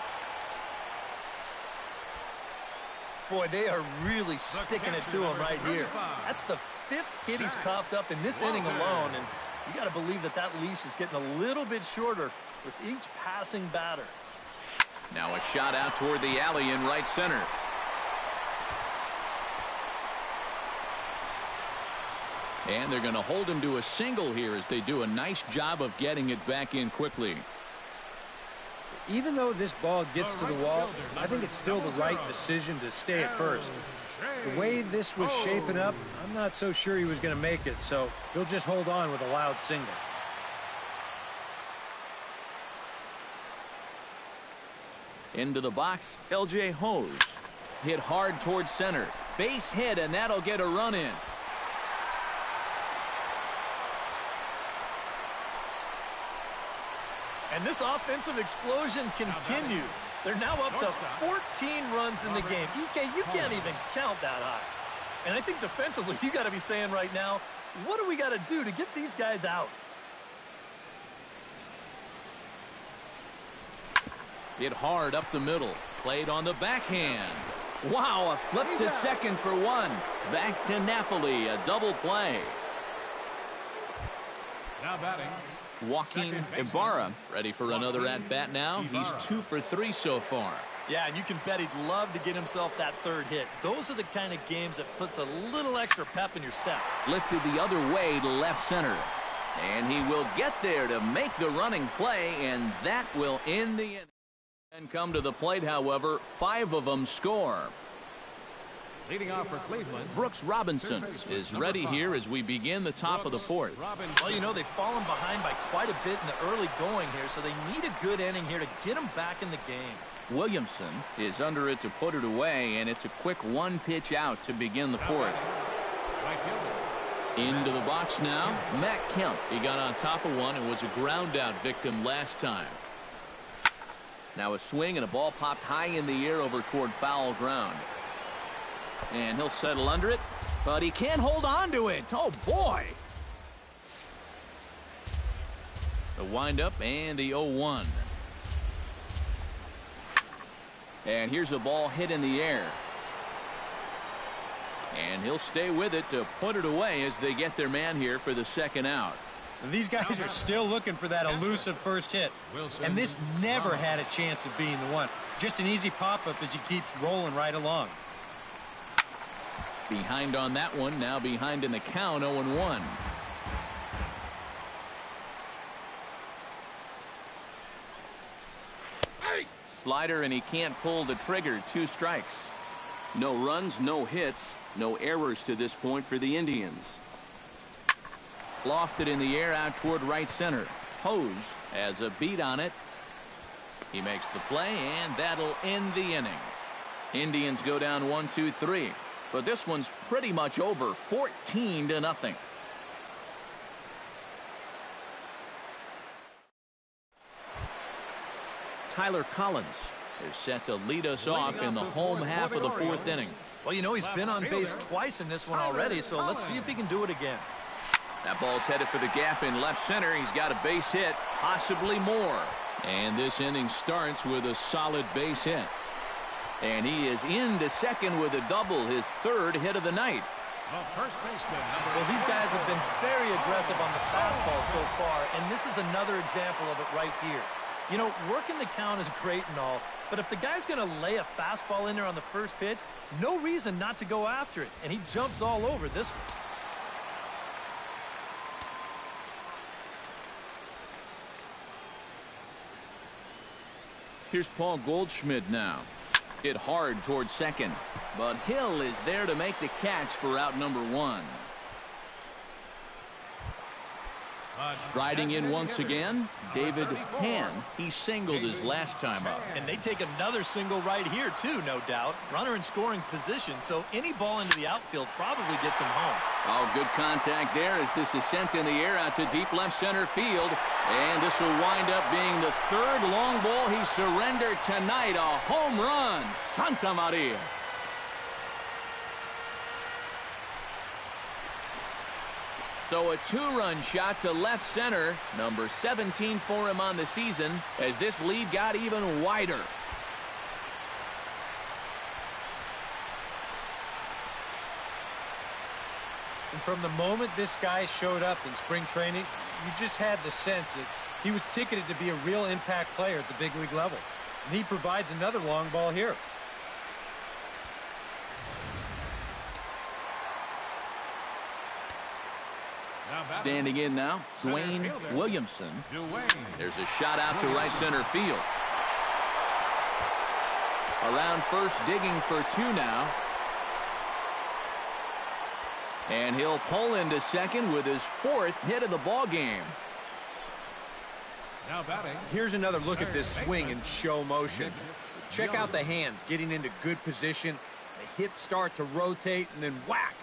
Boy, they are really sticking it to him right here. That's the 5th hit he's coughed up in this inning alone, and you got to believe that that leash is getting a little bit shorter with each passing batter. Now a shot out toward the alley in right center. And they're going to hold him to a single here as they do a nice job of getting it back in quickly. Even though this ball gets to the wall, I think it's still the right decision to stay at first. The way this was shaping up, I'm not so sure he was going to make it, so he'll just hold on with a loud single. Into the box, L.J. Hose. Hit hard towards center. Base hit, and that'll get a run in. And this offensive explosion continues. They're now up to 14 runs in the game. EK, you can't even count that high. And I think defensively, you got to be saying right now, what do we got to do to get these guys out? Hit hard up the middle. Played on the backhand. Wow, a flip to second for 1. Back to Napoli, a double play. Now batting, Joaquin Ibarra ready for another at-bat now. He's 2 for 3 so far. Yeah, and you can bet he'd love to get himself that 3rd hit. Those are the kind of games that puts a little extra pep in your step. Lifted the other way to left center. And he will get there to make the running play, and that will end the inning. And come to the plate, however, 5 of them score. leading off for Cleveland. Brooks Robinson is ready here as we begin the top of the 4th. Well, you know, they've fallen behind by quite a bit in the early going here, so they need a good inning here to get them back in the game. Williamson is under it to put it away, and it's a quick 1-pitch out to begin the 4th. Into the box now, Matt Kemp. He got on top of one and was a ground out victim last time. Now a swing and a ball popped high in the air over toward foul ground. And he'll settle under it, but he can't hold on to it. Oh, boy. The windup and the 0-1. And here's a ball hit in the air. And he'll stay with it to put it away as they get their man here for the second out. And these guys are still looking for that elusive first hit. And this never had a chance of being the one. Just an easy pop-up as he keeps rolling right along. Behind on that one, now behind in the count, 0-1. Slider, and he can't pull the trigger. 2 strikes. No runs, no hits, no errors to this point for the Indians. Lofted in the air out toward right center. Hose has a beat on it. He makes the play, and that'll end the inning. Indians go down 1-2-3. But this one's pretty much over, 14-0. Tyler Collins They're set to lead us off in the home half of the fourth inning. Well, you know, he's been on base twice in this one already, so let's see if he can do it again. That ball's headed for the gap in left center. He's got a base hit, possibly more. And this inning starts with a solid base hit. And he is into second with a double, his third hit of the night. Well, these guys have been very aggressive on the fastball so far, and this is another example of it right here. You know, working the count is great and all, but if the guy's going to lay a fastball in there on the first pitch, no reason not to go after it, and he jumps all over this one. Here's Paul Goldschmidt now. Hit hard towards second, but Hill is there to make the catch for out number one. Striding in once again, David Tan. He singled his last time up. And they take another single right here, too, no doubt. Runner in scoring position, so any ball into the outfield probably gets him home. Oh, good contact there as this is sent in the air out to deep left center field. And this will wind up being the third long ball he surrendered tonight. A home run. Santa Maria. So a two-run shot to left center, number 17 for him on the season, as this lead got even wider. And from the moment this guy showed up in spring training, you just had the sense that he was ticketed to be a real impact player at the big league level. And he provides another long ball here. Standing in now, Dwayne Williamson. There's a shot out to right center field. Around first, digging for two now. And he'll pull into second with his fourth hit of the ball game. Here's another look at this swing in show motion. Check out the hands getting into good position. The hips start to rotate and then whack.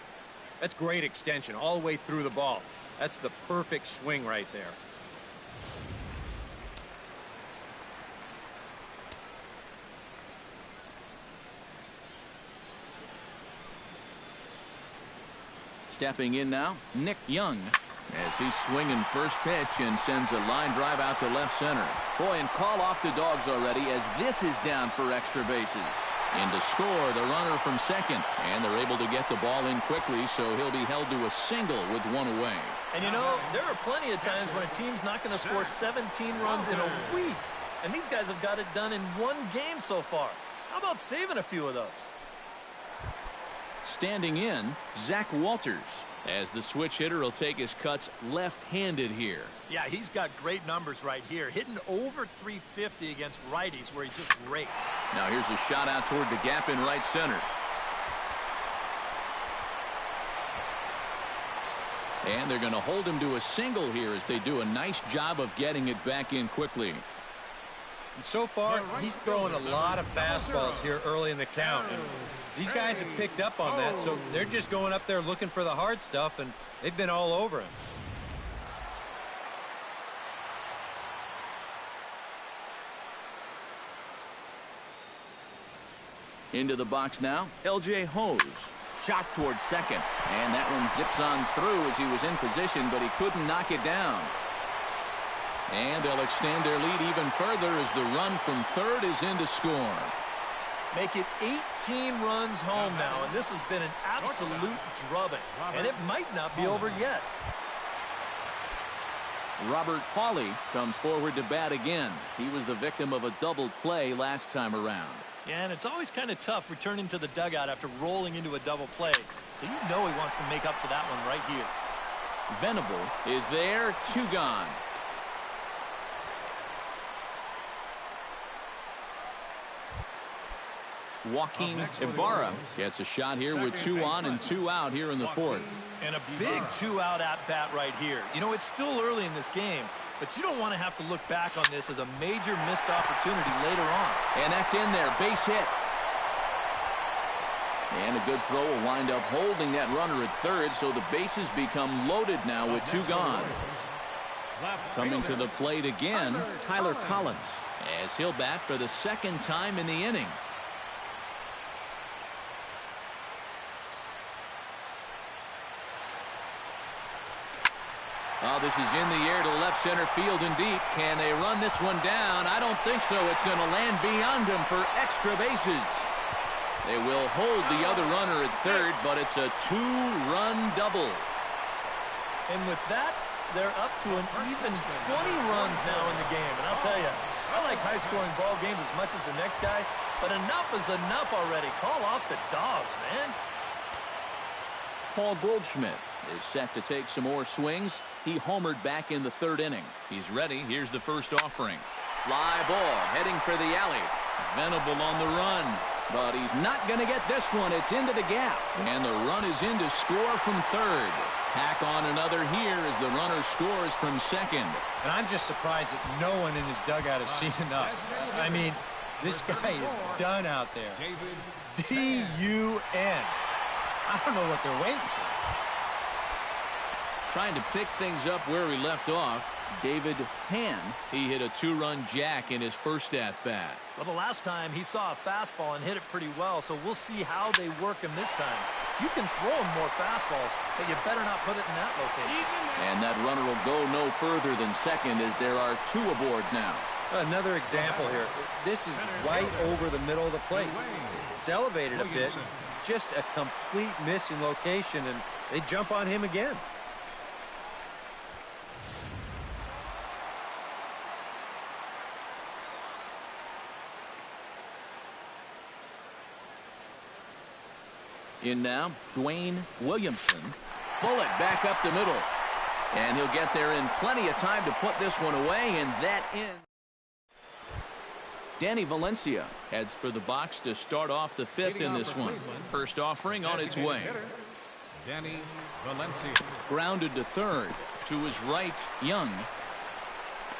That's great extension all the way through the ball. That's the perfect swing right there. Stepping in now, Nick Young, as he's swinging first pitch and sends a line drive out to left center. Boy, and call off the Dogs already as this is down for extra bases. In to score, the runner from second, and they're able to get the ball in quickly, so he'll be held to a single with one away. And you know, there are plenty of times when a team's not going to score 17 runs in a week, and these guys have got it done in one game so far. How about saving a few of those? Standing in, Zach Walters, as the switch hitter will take his cuts left-handed here. Yeah, he's got great numbers right here, hitting over 350 against righties where he just rakes. Now here's a shot out toward the gap in right center. And they're going to hold him to a single here as they do a nice job of getting it back in quickly. And so far, he's throwing a lot of fastballs here early in the count. And these guys have picked up on that, so they're just going up there looking for the hard stuff, and they've been all over him. Into the box now, L.J. Hose. Shot towards second. And that one zips on through as he was in position, but he couldn't knock it down. And they'll extend their lead even further as the run from third is in to score. Make it 18 runs home now, and this has been an absolute drubbing. And it might not be over yet. Robert Hawley comes forward to bat again. He was the victim of a double play last time around. Yeah, and it's always kind of tough returning to the dugout after rolling into a double play. So you know he wants to make up for that one right here. Venable is there, 2 gone. Joaquin Ibarra gets a shot here with 2 on and 2 out here in the fourth. And a big 2-out at-bat right here. You know, it's still early in this game, but you don't want to have to look back on this as a major missed opportunity later on. And that's in there, base hit. And a good throw will wind up holding that runner at third, so the bases become loaded now with 2 gone. Coming to the plate again, Tyler Collins, as he'll bat for the second time in the inning. Oh, this is in the air to left center field and deep. Can they run this one down? I don't think so. It's going to land beyond him for extra bases. They will hold the other runner at third, but it's a two-run double. And with that, they're up to an even 20 runs now in the game. And I'll tell you, I like high-scoring ball games as much as the next guy, but enough is enough already. Call off the dogs, man. Paul Goldschmidt is set to take some more swings. He homered back in the third inning. He's ready. Here's the first offering. Fly ball heading for the alley. Venable on the run, but he's not going to get this one. It's into the gap, and the run is in to score from third. Tack on another here as the runner scores from second. And I'm just surprised that no one in his dugout has seen enough. I mean, this guy is done out there. D-U-N. I don't know what they're waiting for. Trying to pick things up where he left off, David Tan. He hit a two-run jack in his first at-bat. Well, the last time he saw a fastball and hit it pretty well, so we'll see how they work him this time. You can throw him more fastballs, but you better not put it in that location. And that runner will go no further than second as there are two aboard now. Another example here. This is right over the middle of the plate. It's elevated a bit. Just a complete miss in location, and they jump on him again. In now, Dwayne Williamson. Bullet back up the middle. And he'll get there in plenty of time to put this one away, and that ends. Danny Valencia heads for the box to start off the fifth in this one. First offering on its way. Danny Valencia. Grounded to third. To his right, Young.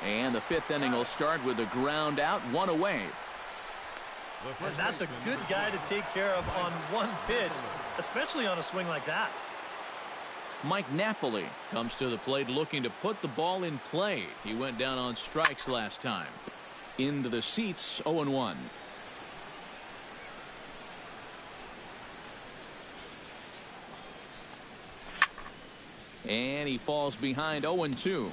And the fifth inning will start with a ground out, one away. And that's a good guy to take care of on one pitch, especially on a swing like that. Mike Napoli comes to the plate looking to put the ball in play. He went down on strikes last time. Into the seats, 0-1. And he falls behind 0-2.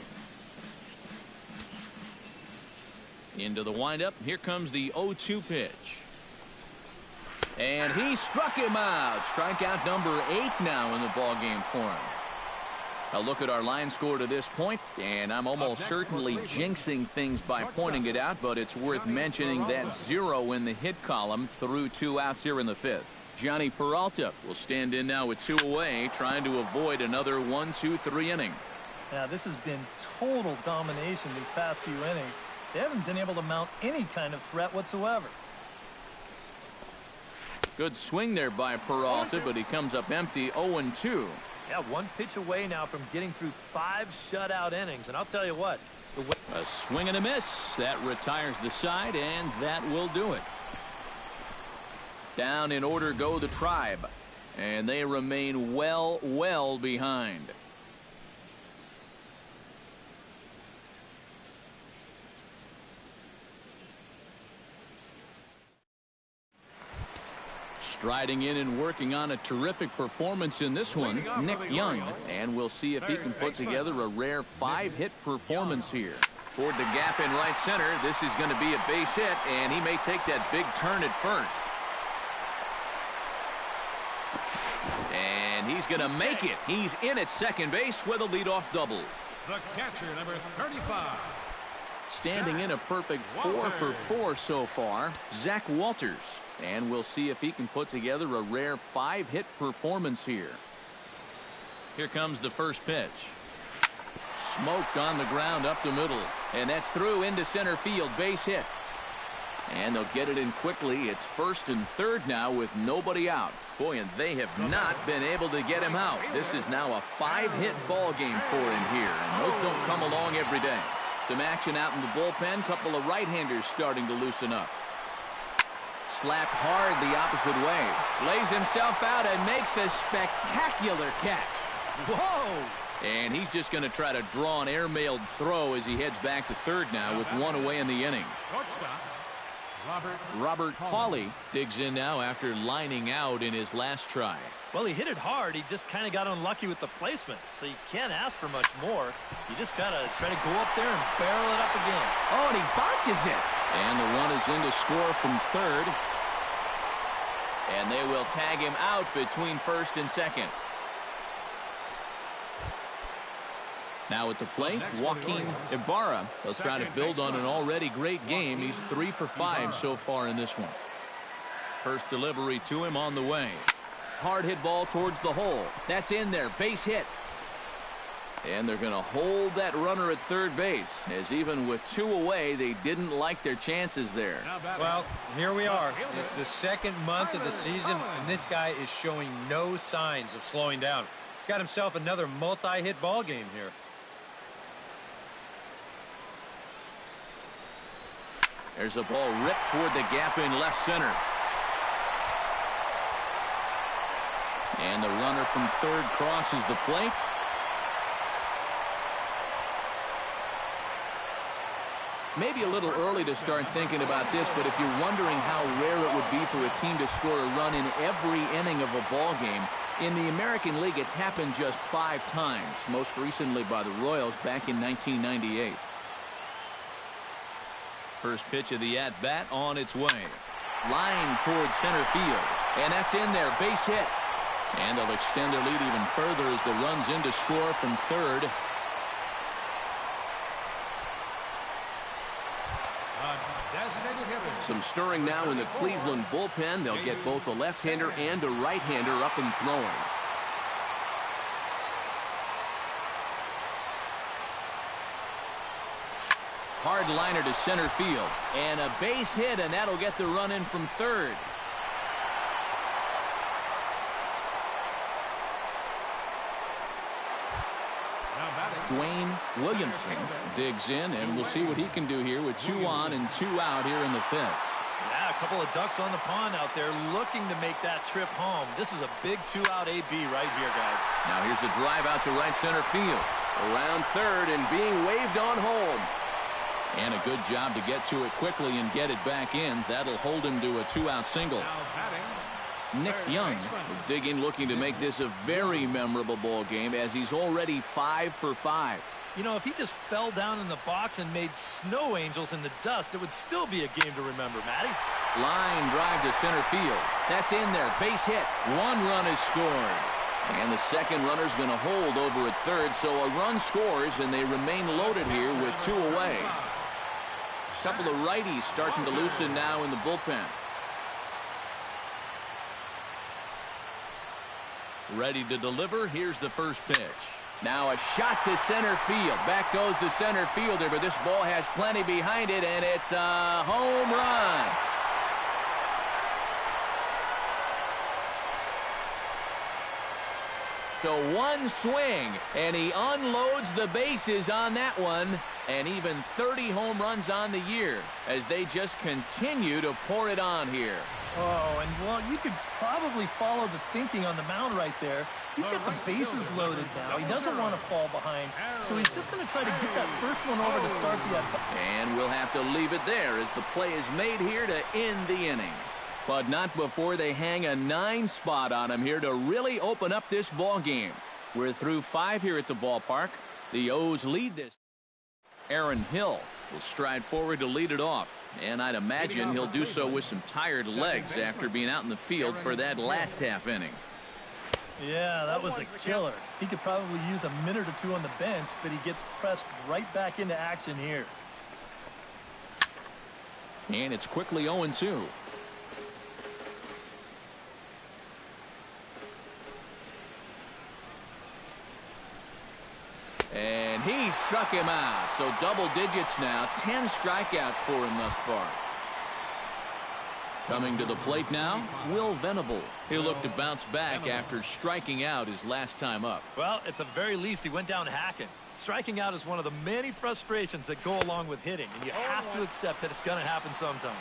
Into the windup. Here comes the 0-2 pitch. And he struck him out. Strikeout number 8 now in the ballgame for him. A look at our line score to this point, and I'm almost certainly jinxing things by pointing it out, but it's worth mentioning that 0 in the hit column through 2 outs here in the fifth. Johnny Peralta will stand in now with 2 away, trying to avoid another 1-2-3 inning. Now, this has been total domination these past few innings. They haven't been able to mount any kind of threat whatsoever. Good swing there by Peralta, but he comes up empty, 0-2. Yeah, one pitch away now from getting through 5 shutout innings. And I'll tell you what. A swing and a miss. That retires the side, and that will do it. Down in order go the Tribe. And they remain well behind. Striding in and working on a terrific performance in this one, Nick Young. And we'll see if he can put together a rare 5-hit performance here. Toward the gap in right center. This is going to be a base hit, and he may take that big turn at first. And he's going to make it. He's in at second base with a leadoff double. The catcher, number 35. Standing in a perfect 4 for 4 so far, Zach Walters. And we'll see if he can put together a rare 5-hit performance here. Here comes the first pitch. Smoked on the ground up the middle. And that's through into center field. Base hit. And they'll get it in quickly. It's first and third now with nobody out. Boy, and they have not been able to get him out. This is now a 5-hit ball game for him here. And those don't come along every day. Some action out in the bullpen. Couple of right-handers starting to loosen up. Slapped hard the opposite way. Lays himself out and makes a spectacular catch. Whoa! And he's just going to try to draw an airmailed throw as he heads back to third now with one away in the inning. Shortstop, Robert Hawley digs in now after lining out in his last try. Well, he hit it hard. He just kind of got unlucky with the placement. So you can't ask for much more. You just got to try to go up there and barrel it up again. Oh, and he botches it. And the run is in to score from third. And they will tag him out between first and second. Now at the plate, Joaquin Ibarra. They'll try to build on an already great game. He's 3 for 5 so far in this one. First delivery to him on the way. Hard hit ball towards the hole. That's in there. Base hit. And they're going to hold that runner at third base, as even with 2 away, they didn't like their chances there. Well, here we are. It's the second month of the season, and this guy is showing no signs of slowing down. Got himself another multi-hit ball game here. There's a ball ripped toward the gap in left center. And the runner from third crosses the plate. Maybe a little early to start thinking about this, but if you're wondering how rare it would be for a team to score a run in every inning of a ball game, in the American League it's happened just 5 times, most recently by the Royals back in 1998. First pitch of the at-bat on its way. Line towards center field. And that's in there. Base hit. And they'll extend their lead even further as the run's in to score from third. Some stirring now in the Cleveland bullpen. They'll get both a left-hander and a right-hander up and throwing. Hard liner to center field. And a base hit, and that'll get the run in from third. Dwayne Williamson digs in, and we'll see what he can do here with 2 on and 2 out here in the 5th. Yeah, a couple of ducks on the pond out there looking to make that trip home. This is a big 2-out AB right here, guys. Now here's the drive out to right center field. Around third and being waved on home. And a good job to get to it quickly and get it back in. That'll hold him to a 2-out single. Nick Young will dig in looking to make this a very memorable ball game as he's already 5 for 5. You know, if he just fell down in the box and made snow angels in the dust, it would still be a game to remember, Matty. Line drive to center field. That's in there. Base hit. 1 run is scored. And the second runner's going to hold over at third, so a run scores and they remain loaded here with 2 away. A couple of righties starting to loosen now in the bullpen. Ready to deliver. Here's the first pitch. Now a shot to center field. Back goes the center fielder, but this ball has plenty behind it, and it's a home run. So 1 swing, and he unloads the bases on that one, and even 30 home runs on the year as they just continue to pour it on here. Oh, and well, you could probably follow the thinking on the mound right there. He's got the bases loaded now. He doesn't want to fall behind, so he's just going to try to get that first one over to start the at-bat. And we'll have to leave it there as the play is made here to end the inning. But not before they hang a 9 spot on him here to really open up this ball game. We're through 5 here at the ballpark. The O's lead this. Aaron Hill will stride forward to lead it off. And I'd imagine he'll do so with some tired legs after being out in the field for that last half inning. Yeah, that was a killer. He could probably use a minute or 2 on the bench, but he gets pressed right back into action here. And it's quickly 0-2. And he struck him out. So double digits now. 10 strikeouts for him thus far. Coming to the plate now, Will Venable. He'll look to bounce back after striking out his last time up. Well, at the very least, he went down hacking. Striking out is one of the many frustrations that go along with hitting, and you have to accept that it's going to happen sometimes.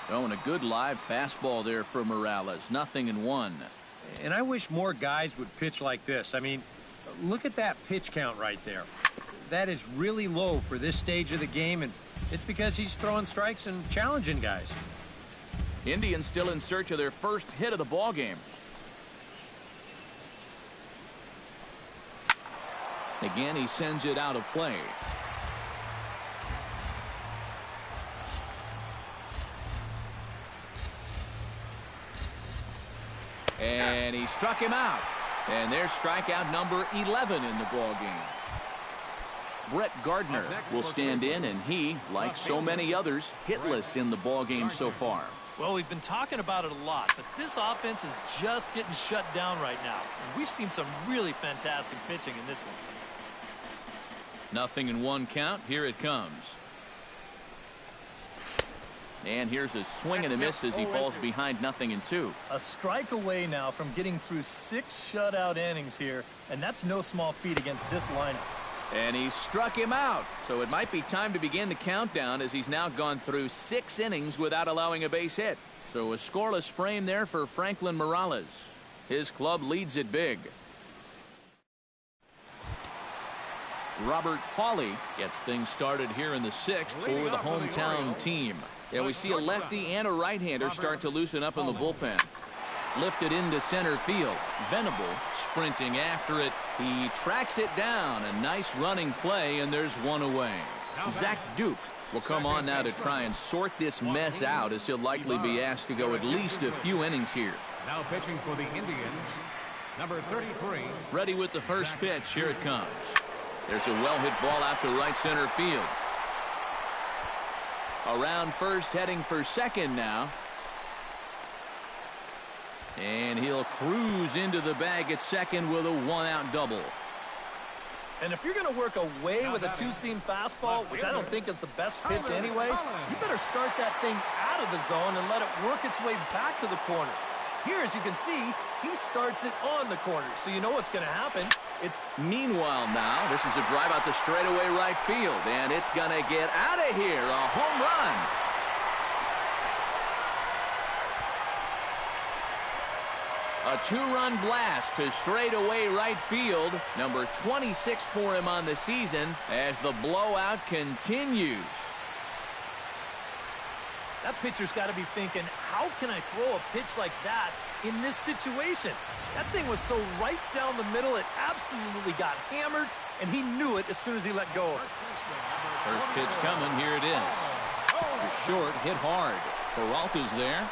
Oh, and a good live fastball there for Morales. 0-1. And I wish more guys would pitch like this. I mean, look at that pitch count right there. That is really low for this stage of the game, and it's because he's throwing strikes and challenging guys. Indians still in search of their first hit of the ball game. Again, he sends it out of play. And he struck him out. And there's strikeout number 11 in the ball game. Brett Gardner will stand in, and he, like so many others, hitless in the ball game so far. Well, we've been talking about it a lot, but this offense is just getting shut down right now. And we've seen some really fantastic pitching in this one. 0-1 count. Here it comes. And here's a swing and a miss as he falls behind 0-2. A strike away now from getting through 6 shutout innings here, and that's no small feat against this lineup. And he struck him out, so it might be time to begin the countdown as he's now gone through 6 innings without allowing a base hit. So a scoreless frame there for Franklin Morales. His club leads it big. Robert Hawley gets things started here in the 6th for the hometown team. Yeah, we see a lefty and a right-hander start to loosen up in the bullpen. Lifted into center field. Venable sprinting after it. He tracks it down. A nice running play, and there's one away. Zach Duke will come on now to try and sort this mess out, as he'll likely be asked to go at least a few innings here. Now pitching for the Indians, number 33. Ready with the first pitch. Here it comes. There's a well-hit ball out to right center field. Around first, heading for second now. And he'll cruise into the bag at second with a 1-out double. And if you're going to work away with a 2-seam fastball, which I don't think is the best pitch anyway, you better start that thing out of the zone and let it work its way back to the corner. Here, as you can see, he starts it on the corner, so you know what's going to happen. Meanwhile now, this is a drive out to straightaway right field, and it's going to get out of here. A home run. A 2-run blast to straightaway right field. Number 26 for him on the season as the blowout continues. That pitcher's got to be thinking, how can I throw a pitch like that in this situation? That thing was so right down the middle, it absolutely got hammered, and he knew it as soon as he let go. First pitch coming, here it is. To short, hit hard. Peralta's there.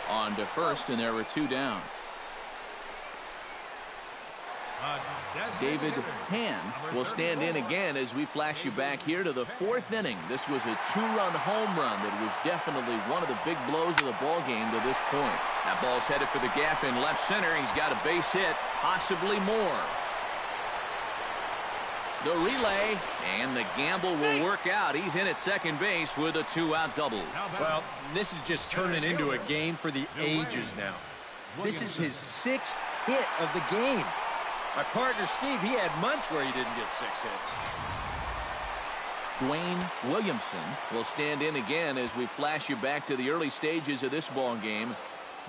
On to first, and there were 2 down. David Tan will stand in again as we flash you back here to the 4th inning. This was a 2-run home run that was definitely one of the big blows of the ball game to this point. That ball's headed for the gap in left center. He's got a base hit, possibly more. The relay, and the gamble will work out. He's in at second base with a 2-out double. Well, this is just turning into a game for the ages now. This is his 6th hit of the game. My partner, Steve, he had months where he didn't get 6 hits. Dwayne Williamson will stand in again as we flash you back to the early stages of this ball game.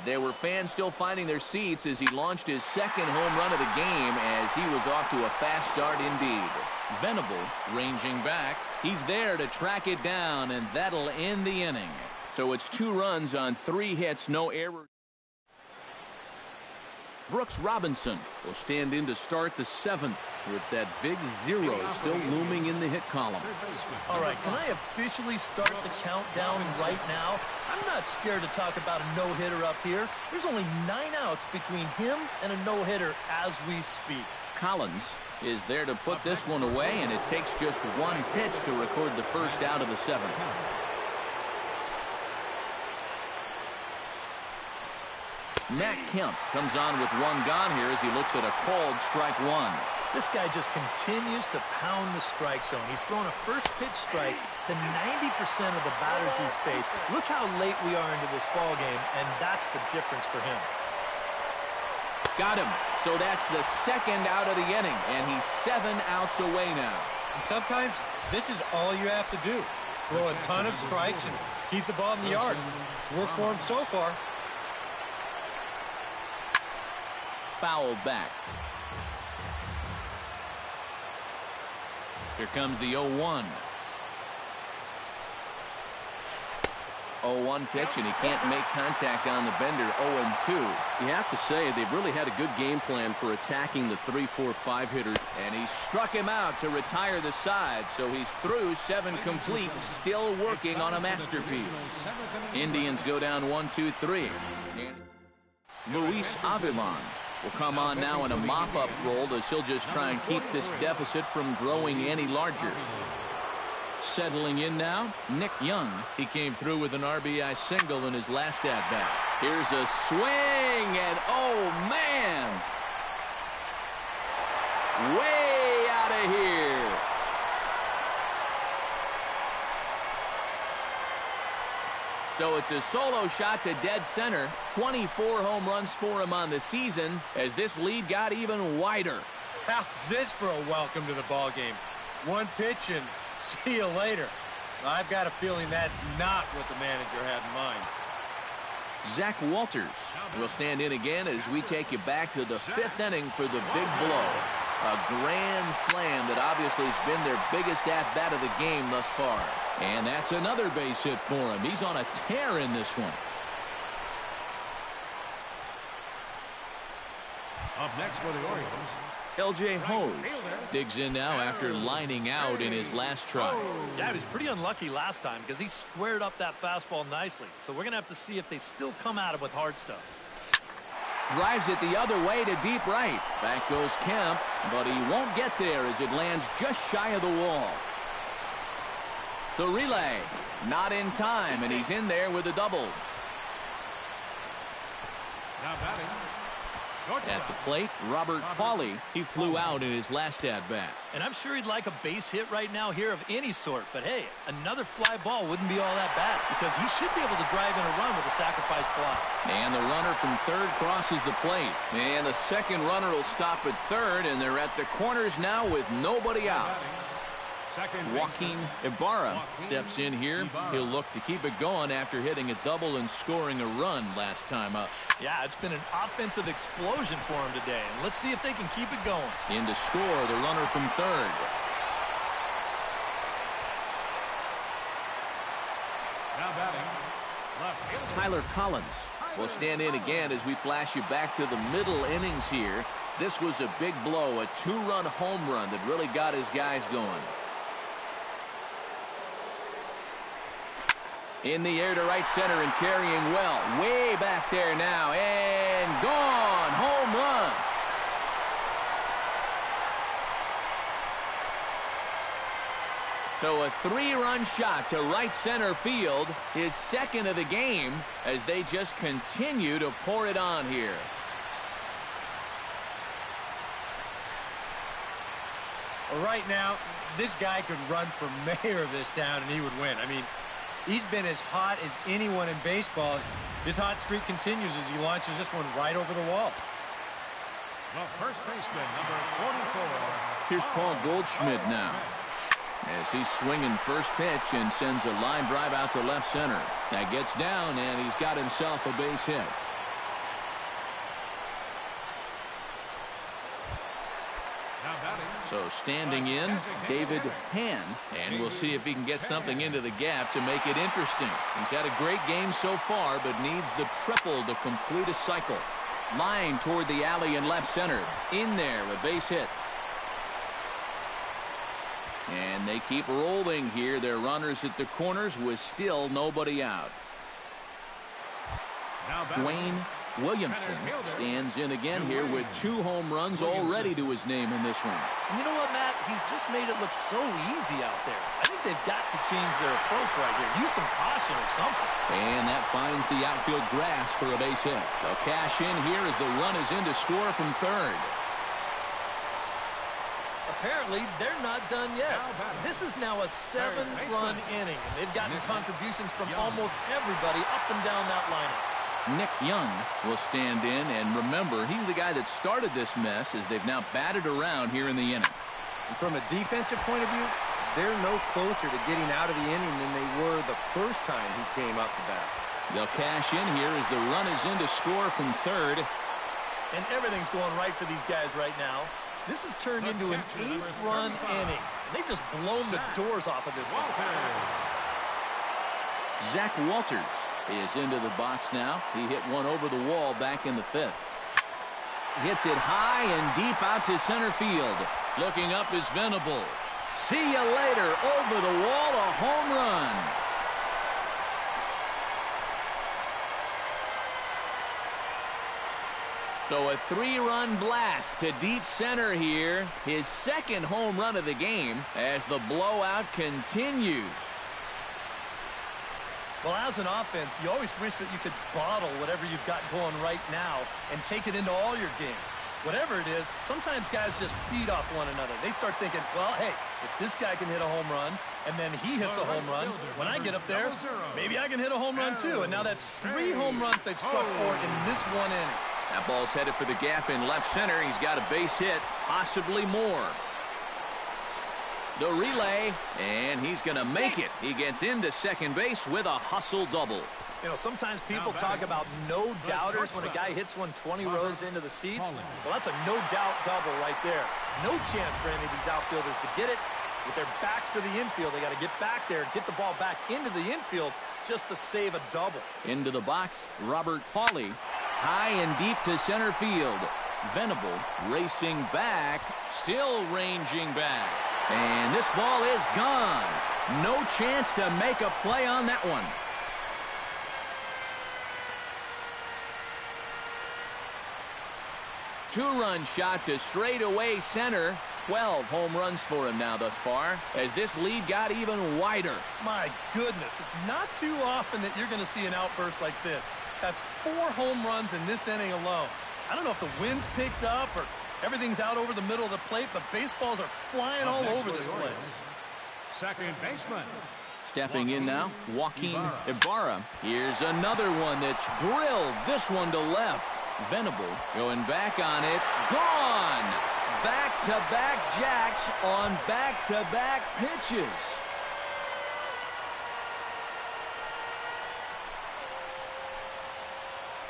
There were fans still finding their seats as he launched his 2nd home run of the game as he was off to a fast start indeed. Venable ranging back. He's there to track it down, and that'll end the inning. So it's 2 runs on 3 hits, no errors. Brooks Robinson will stand in to start the 7th with that big 0 still looming in the hit column. All right, can I officially start the countdown right now? I'm not scared to talk about a no-hitter up here. There's only 9 outs between him and a no-hitter as we speak. Collins is there to put this one away, and it takes just 1 pitch to record the first out of the 7th. Matt Kemp comes on with 1 gone here as he looks at a called strike 1. This guy just continues to pound the strike zone. He's thrown a first pitch strike to 90% of the batters he's faced. Look how late we are into this ball game, and that's the difference for him. Got him. So that's the 2nd out of the inning, and he's 7 outs away now. And sometimes this is all you have to do. Throw a ton of strikes and keep the ball in the yard. It's worked for him so far. Fouled back. Here comes the 0-1. 0-1 pitch, and he can't make contact on the bender. 0-2. You have to say they've really had a good game plan for attacking the 3-4-5 hitters. And he struck him out to retire the side, so he's through 7 complete, still working on a masterpiece. Indians go down 1-2-3. Luis Avilan will come on now in a mop-up role as he'll just try and keep this deficit from growing any larger. Settling in now, Nick Young. He came through with an RBI single in his last at-bat. Here's a swing, and oh, man! Way out of here. So it's a solo shot to dead center. 24 home runs for him on the season as this lead got even wider. How's this for a welcome to the ball game? One pitch and see you later. I've got a feeling that's not what the manager had in mind. Zach Walters will stand in again as we take you back to the 5th inning for the big blow. A grand slam that obviously has been their biggest at-bat of the game thus far. And that's another base hit for him. He's on a tear in this one. Up next for the Orioles, L.J. Hose digs in now after lining out in his last try. Yeah, he was pretty unlucky last time because he squared up that fastball nicely. So we're going to have to see if they still come at him with hard stuff. Drives it the other way to deep right. Back goes Kemp, but he won't get there as it lands just shy of the wall. The relay, not in time, and he's in there with a double. now batting, At the plate, Robert Pauly. He flew out in his last at-bat. And I'm sure he'd like a base hit right now here of any sort. But, hey, another fly ball wouldn't be all that bad because he should be able to drive in a run with a sacrifice fly. And the runner from third crosses the plate. And the second runner will stop at third, and they're at the corners now with nobody out. Joaquin Ibarra steps in here. He'll look to keep it going after hitting a double and scoring a run last time up. Yeah, it's been an offensive explosion for him today. And let's see if they can keep it going. In to score, the runner from third. now batting, left fielder, Tyler Collins will stand in again as we flash you back to the middle innings here. This was a big blow, a 2-run home run that really got his guys going. In the air to right center and carrying well. Way back there now. And gone. Home run. So a 3-run shot to right center field. His second of the game as they just continue to pour it on here. Well, right now, this guy could run for mayor of this town and he would win. I mean, he's been as hot as anyone in baseball. His hot streak continues as he launches this one right over the wall. the first baseman, number 44. Here's Paul Goldschmidt now as he's swinging first pitch and sends a line drive out to left center. That gets down, and he's got himself a base hit. Now batting, So standing in, David Tan, and we'll see if he can get something into the gap to make it interesting. He's had a great game so far, but needs the triple to complete a cycle. Line toward the alley in left center. In there, a base hit. And they keep rolling here. Their runners at the corners with still nobody out. now batting, Dwayne Williamson stands in again here with 2 home runs already to his name in this one. And you know what, Matt? He's just made it look so easy out there. I think they've got to change their approach right here. Use some caution or something. And that finds the outfield grass for a base hit. They'll cash in here as the run is in to score from third. Apparently, they're not done yet. This is now a 7-run inning, and they've gotten contributions from almost everybody up and down that lineup. Nick Young will stand in, and remember, he's the guy that started this mess as they've now batted around here in the inning. And from a defensive point of view, they're no closer to getting out of the inning than they were the first time he came up to bat. They'll cash in here as the run is in to score from third. And everything's going right for these guys right now. This has turned into an 8-run inning. And they've just blown the doors off of this one. Zach Walters is into the box now. He hit one over the wall back in the 5th. Hits it high and deep out to center field. Looking up is Venable. See you later. Over the wall, a home run. So a 3-run blast to deep center here. His 2nd home run of the game as the blowout continues. Well, as an offense, you always wish that you could bottle whatever you've got going right now and take it into all your games. Whatever it is, sometimes guys just feed off one another. They start thinking, well, hey, if this guy can hit a home run and then he hits a home run, when I get up there, maybe I can hit a home run too. And now that's 3 home runs they've struck for in this one inning. That ball's headed for the gap in left center. He's got a base hit, possibly more. The relay, and he's going to make it. He gets into second base with a hustle double. You know, sometimes people talk about no-doubters when a guy hits one 20 rows into the seats. Well, that's a no-doubt double right there. No chance for any of these outfielders to get it. With their backs to the infield, they got to get back there, get the ball back into the infield just to save a double. Into the box, Robert Pauly. High and deep to center field. Venable racing back, still ranging back. And this ball is gone. No chance to make a play on that one. Two-run shot to straightaway center. 12 home runs for him now thus far as this lead got even wider. My goodness, it's not too often that you're going to see an outburst like this. That's 4 home runs in this inning alone. I don't know if the wind's picked up or everything's out over the middle of the plate, but baseballs are flying all over this place. Second baseman. Stepping in now, Joaquin Ibarra. Here's another one that's drilled. This one to left. Venable going back on it. Gone! Back-to-back jacks on back-to-back pitches.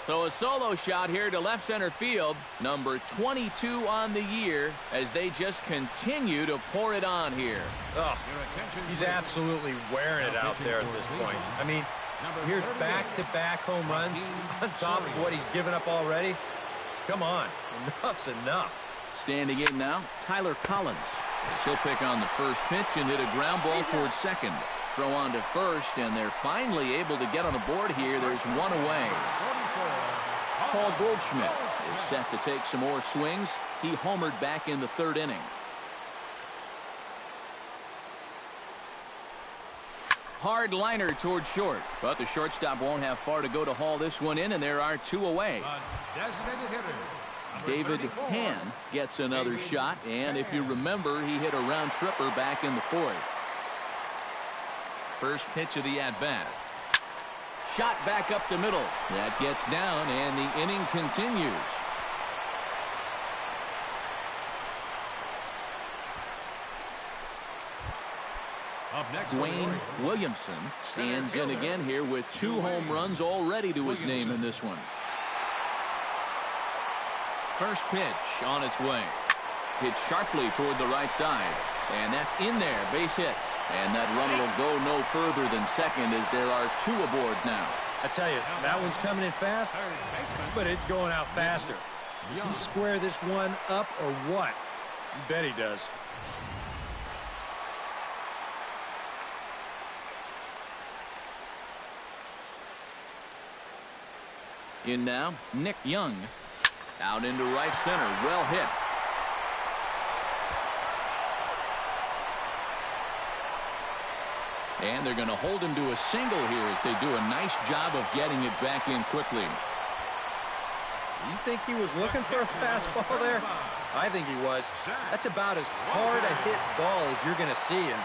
So a solo shot here to left center field. Number 22 on the year as they just continue to pour it on here. Oh, he's absolutely wearing it out there at this point. I mean, here's back-to-back home runs on top of what he's given up already. Come on, enough's enough. Standing in now, Tyler Collins. He'll pick on the first pitch and hit a ground ball towards second. Throw on to first, and they're finally able to get on the board here. There's one away. Paul Goldschmidt is set to take some more swings. He homered back in the 3rd inning. Hard liner towards short, but the shortstop won't have far to go to haul this one in, and there are 2 away. Designated hitter. David Tan gets another shot, and if you remember, he hit a round tripper back in the 4th. First pitch of the at-bat. Shot back up the middle. That gets down, and the inning continues. Up next, Dwayne Williamson stands in again here with 2 home runs already to his name in this one. First pitch on its way. Hit sharply toward the right side. And that's in there, base hit. And that runner will go no further than second as there are 2 aboard now. I tell you, that one's coming in fast, but it's going out faster. Does he square this one up or what? You bet he does. In now, Nick Young. Out into right center. Well hit. And they're going to hold him to a single here as they do a nice job of getting it back in quickly. You think he was looking for a fastball there? I think he was. That's about as hard a hit ball as you're going to see, and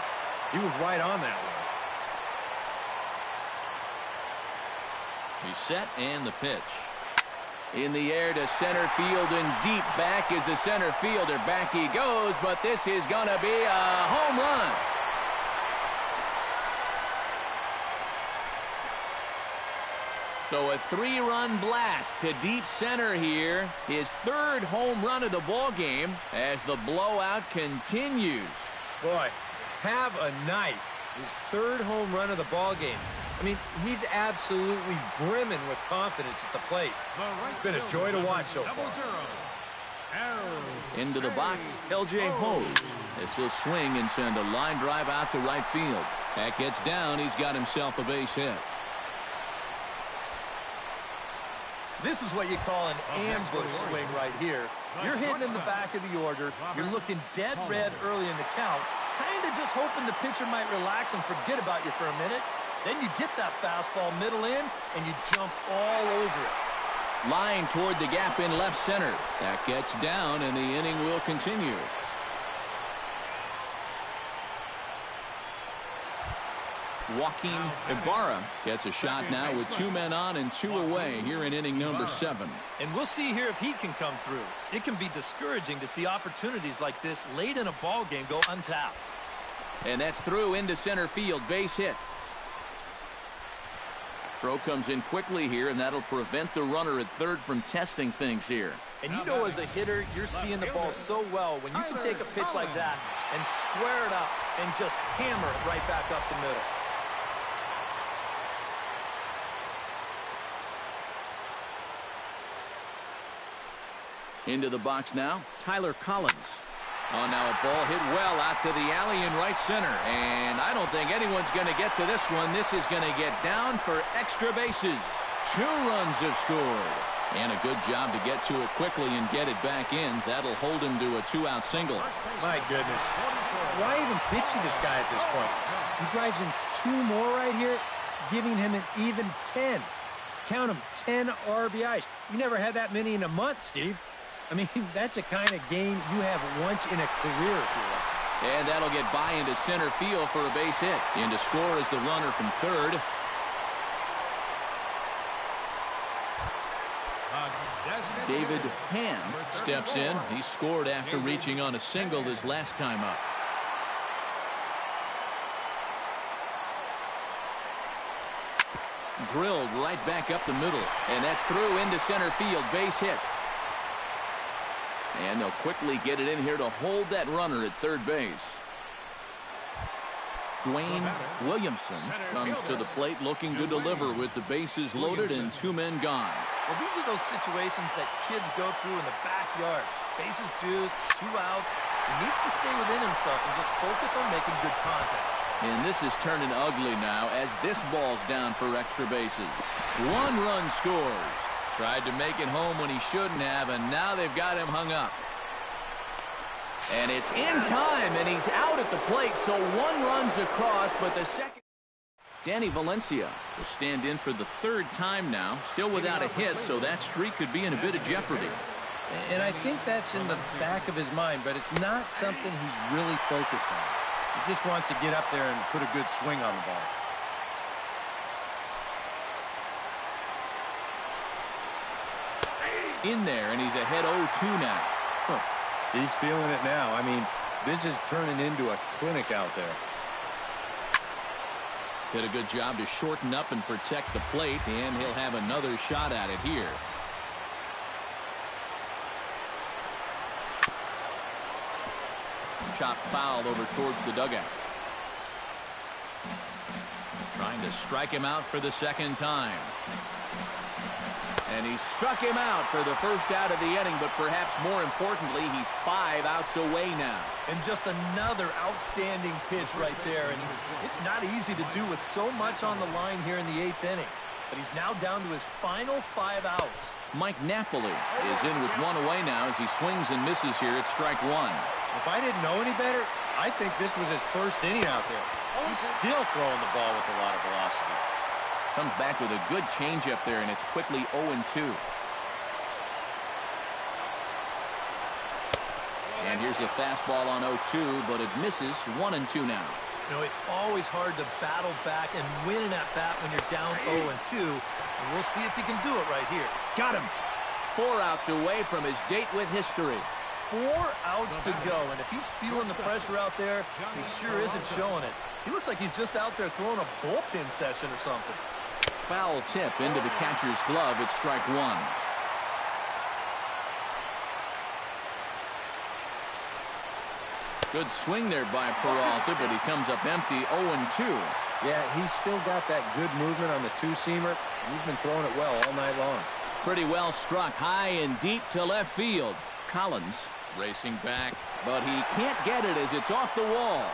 he was right on that one. He's set, and the pitch. In the air to center field and deep back is the center fielder. Back he goes, but this is going to be a home run. So a 3-run blast to deep center here. His 3rd home run of the ball game as the blowout continues. Boy, have a night. His third home run of the ball game. I mean, he's absolutely brimming with confidence at the plate. It's been a joy to watch so far. Into the box, L.J. Hose. This will swing and send a line drive out to right field. That gets down. He's got himself a base hit. This is what you call an ambush swing right here. You're hitting in the back of the order. You're looking dead red early in the count. Kind of just hoping the pitcher might relax and forget about you for a minute. Then you get that fastball middle in, and you jump all over it. Line toward the gap in left center. That gets down, and the inning will continue. Joaquin Ibarra gets a shot now with 2 men on and 2 away here in inning number 7. And we'll see here if he can come through. It can be discouraging to see opportunities like this late in a ball game go untapped. And that's through into center field. Base hit. Throw comes in quickly here, and that'll prevent the runner at third from testing things here. And you know, as a hitter, you're seeing the ball so well when you can take a pitch like that and square it up and just hammer it right back up the middle. Into the box now, Tyler Collins. Oh, now a ball hit well out to the alley in right center. And I don't think anyone's going to get to this one. This is going to get down for extra bases. 2 runs have scored. And a good job to get to it quickly and get it back in. That'll hold him to a 2-out single. My goodness. Why even pitching this guy at this point? He drives in 2 more right here, giving him an even 10. Count them, 10 RBIs. You never had that many in a month, Steve. I mean, that's a kind of game you have once in a career, if you will. And that'll get by into center field for a base hit. In to score is the runner from third. David Tan steps in. He scored after reaching on a single his last time up. Drilled right back up the middle. And that's through into center field. Base hit. And they'll quickly get it in here to hold that runner at third base. Dwayne Williamson comes to the plate looking to deliver with the bases loaded and 2 men gone. Well, these are those situations that kids go through in the backyard. Bases juiced, 2 outs. He needs to stay within himself and just focus on making good contact. And this is turning ugly now as this ball's down for extra bases. 1 run scores. Tried to make it home when he shouldn't have, and now they've got him hung up. And it's in time, and he's out at the plate, so 1 run's across, but the second... Danny Valencia will stand in for the 3rd time now, still without a hit, so that streak could be in a bit of jeopardy. And I think that's in the back of his mind, but it's not something he's really focused on. He just wants to get up there and put a good swing on the ball. In there, and he's ahead 0-2 now. He's feeling it now. I mean, this is turning into a clinic out there. Did a good job to shorten up and protect the plate, and he'll have another shot at it here. Chop foul over towards the dugout. Trying to strike him out for the 2nd time. And he struck him out for the 1st out of the inning, but perhaps more importantly, he's 5 outs away now. And just another outstanding pitch right there. And it's not easy to do with so much on the line here in the 8th inning. But he's now down to his final 5 outs. Mike Napoli is in with 1 away now as he swings and misses here at strike 1. If I didn't know any better, I think this was his 1st inning out there. He's still throwing the ball with a lot of velocity. Comes back with a good changeup there, and it's quickly 0-2. And here's a fastball on 0-2, but it misses. 1-2 now. You know, it's always hard to battle back and win an at-bat when you're down 0-2. And we'll see if he can do it right here. Got him. 4 outs away from his date with history. 4 outs to go, and if he's feeling the pressure out there, he sure isn't showing it. He looks like he's just out there throwing a bullpen session or something. Foul tip into the catcher's glove at strike 1. Good swing there by Peralta, but he comes up empty. 0-2. Yeah, he's still got that good movement on the two-seamer. He's been throwing it well all night long. Pretty well struck high and deep to left field. Collins racing back, but he can't get it as it's off the wall.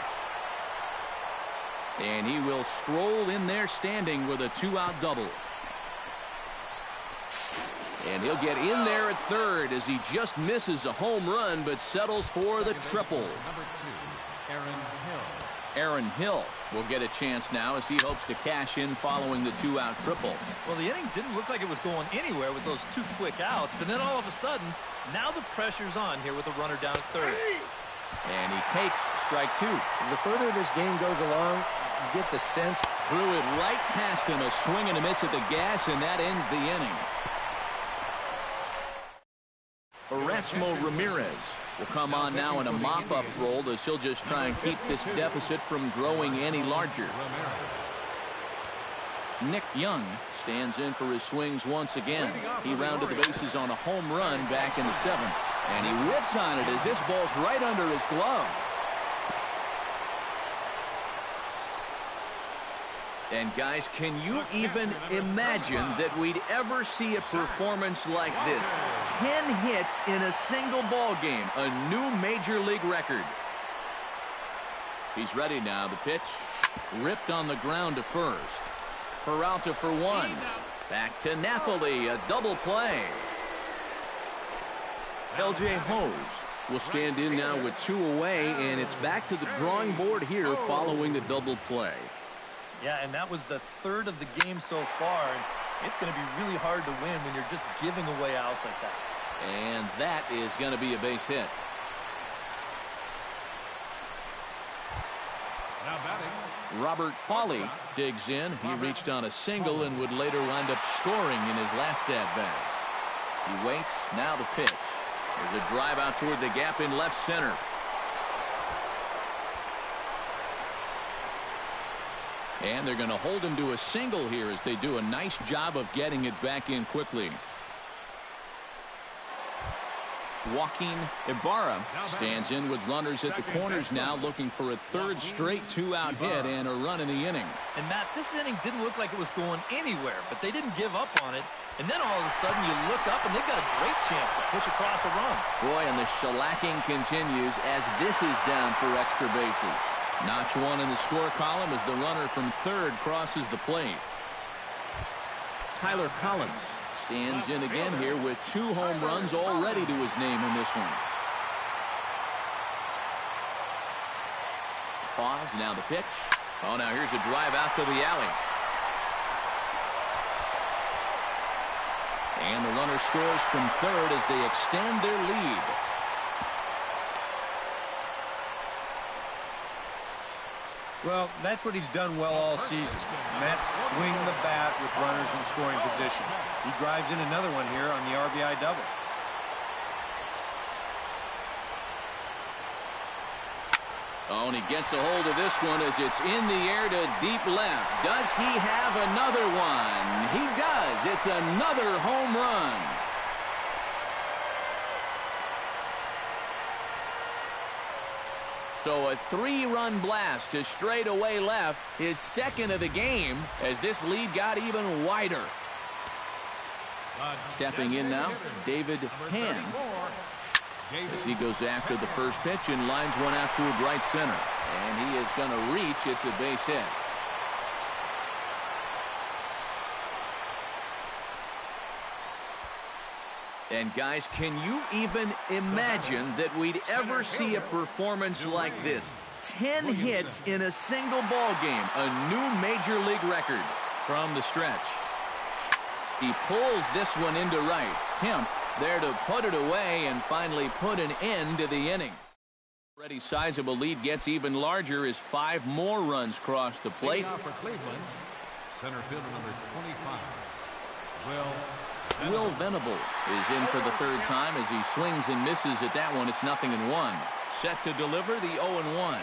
And he will stroll in there standing with a 2-out double. And he'll get in there at third as he just misses a home run but settles for the triple. Number 2, Aaron Hill. Aaron Hill will get a chance now as he hopes to cash in following the 2-out triple. Well, the inning didn't look like it was going anywhere with those 2 quick outs, but then all of a sudden, now the pressure's on here with a runner down at third. And he takes strike 2. The further this game goes along, you get the sense. Threw it right past him, a swing and a miss at the gas, and that ends the inning. Erasmo Ramirez will come on now in a mop-up role as he'll just try and keep this deficit from growing any larger. Nick Young stands in for his swings once again. He rounded the bases on a home run back in the 7th. And he whips on it as this ball's right under his glove. And guys, can you even imagine that we'd ever see a performance like this? 10 hits in a single ball game, a new major league record. He's ready now. The pitch ripped on the ground to first. Peralta for 1. Back to Napoli, a double play. L.J. Hose will stand in now with 2 away, and it's back to the drawing board here following the double play. Yeah, and that was the 3rd of the game so far. It's going to be really hard to win when you're just giving away outs like that. And that is going to be a base hit. Now batting. Robert Hawley digs in. He reached on a single and would later wind up scoring in his last at-bat. He waits. Now the pitch. There's a drive out toward the gap in left center. And they're going to hold him to a single here as they do a nice job of getting it back in quickly. Joaquin Ibarra stands in with runners at the corners now, looking for a 3rd straight 2-out hit and a run in the inning. And Matt, this inning didn't look like it was going anywhere, but they didn't give up on it. And then all of a sudden you look up and they've got a great chance to push across a run. Boy, and the shellacking continues as this is down for extra bases. Notch 1 in the score column as the runner from third crosses the plate. Tyler Collins stands in again here with 2 home runs already to his name in this one. Pause, now the pitch. Oh, now here's a drive out to the alley. And the runner scores from third as they extend their lead. Well, that's what he's done well all season. Mets swing the bat with runners in scoring position. He drives in another one here on the RBI double. Oh, and he gets a hold of this one as it's in the air to deep left. Does he have another one? He does. It's another home run. So a 3-run blast to straightaway left, his 2nd of the game, as this lead got even wider. Stepping in now, David Tan, as he goes after the first pitch and lines one out toward right center. And he is going to reach. It's a base hit. And guys, can you even imagine that we'd ever see a performance like this? 10 hits in a single ball game, a new major league record from the stretch. He pulls this one into right. Kemp there to put it away and finally put an end to the inning. Already sizable lead gets even larger as 5 more runs cross the plate. For Cleveland, center fielder number 25, Will Venable is in for the 3rd time as he swings and misses at that one. It's 0-1. Set to deliver the 0-1.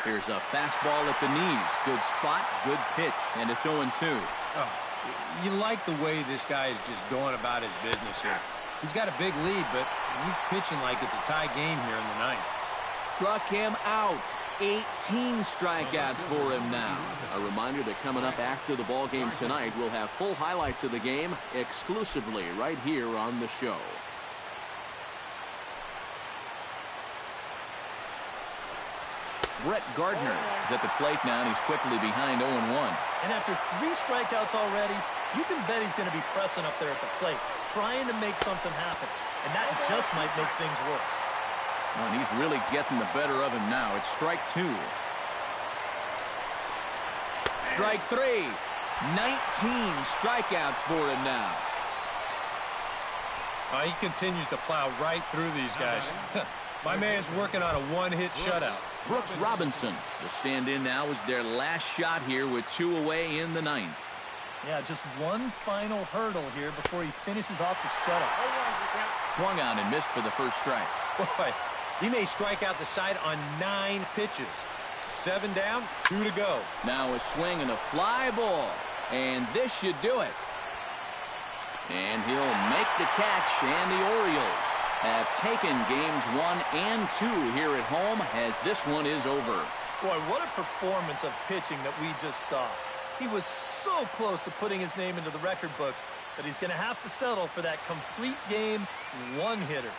Here's a fastball at the knees. Good spot, good pitch, and it's 0-2. Oh, you like the way this guy is just going about his business here. He's got a big lead, but he's pitching like it's a tie game here in the ninth. Struck him out. 18 strikeouts for him now. A reminder that coming up after the ball game tonight, we'll have full highlights of the game exclusively right here on the show. Brett Gardner is at the plate now, and he's quickly behind 0-1. And after 3 strikeouts already, you can bet he's going to be pressing up there at the plate, trying to make something happen. And that just might make things worse. And he's really getting the better of him now. It's strike 2. Strike 3. 19 strikeouts for him now. He continues to plow right through these guys. My man's working on a one-hit shutout. Brooks Robinson, the stand-in now, is their last shot here with 2 away in the ninth. Yeah, just one final hurdle here before he finishes off the shutout. Swung on and missed for the first strike. Boy, he may strike out the side on 9 pitches. 7 down, 2 to go. Now a swing and a fly ball. And this should do it. And he'll make the catch, and the Orioles have taken games 1 and 2 here at home as this one is over. Boy, what a performance of pitching that we just saw. He was so close to putting his name into the record books that he's going to have to settle for that complete game one-hitter.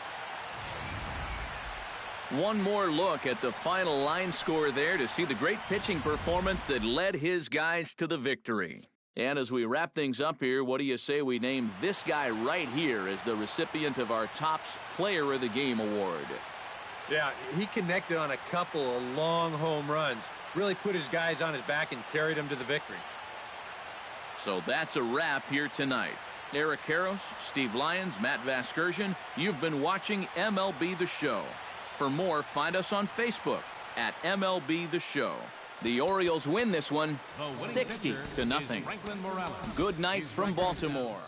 One more look at the final line score there to see the great pitching performance that led his guys to the victory. And as we wrap things up here, what do you say we name this guy right here as the recipient of our Topps Player of the Game award? Yeah, he connected on a couple of long home runs. Really put his guys on his back and carried them to the victory. So that's a wrap here tonight. Eric Karros, Steve Lyons, Matt Vasgersian, you've been watching MLB The Show. For more, find us on Facebook at MLB The Show. The Orioles win this one 60-0. Good night from Baltimore.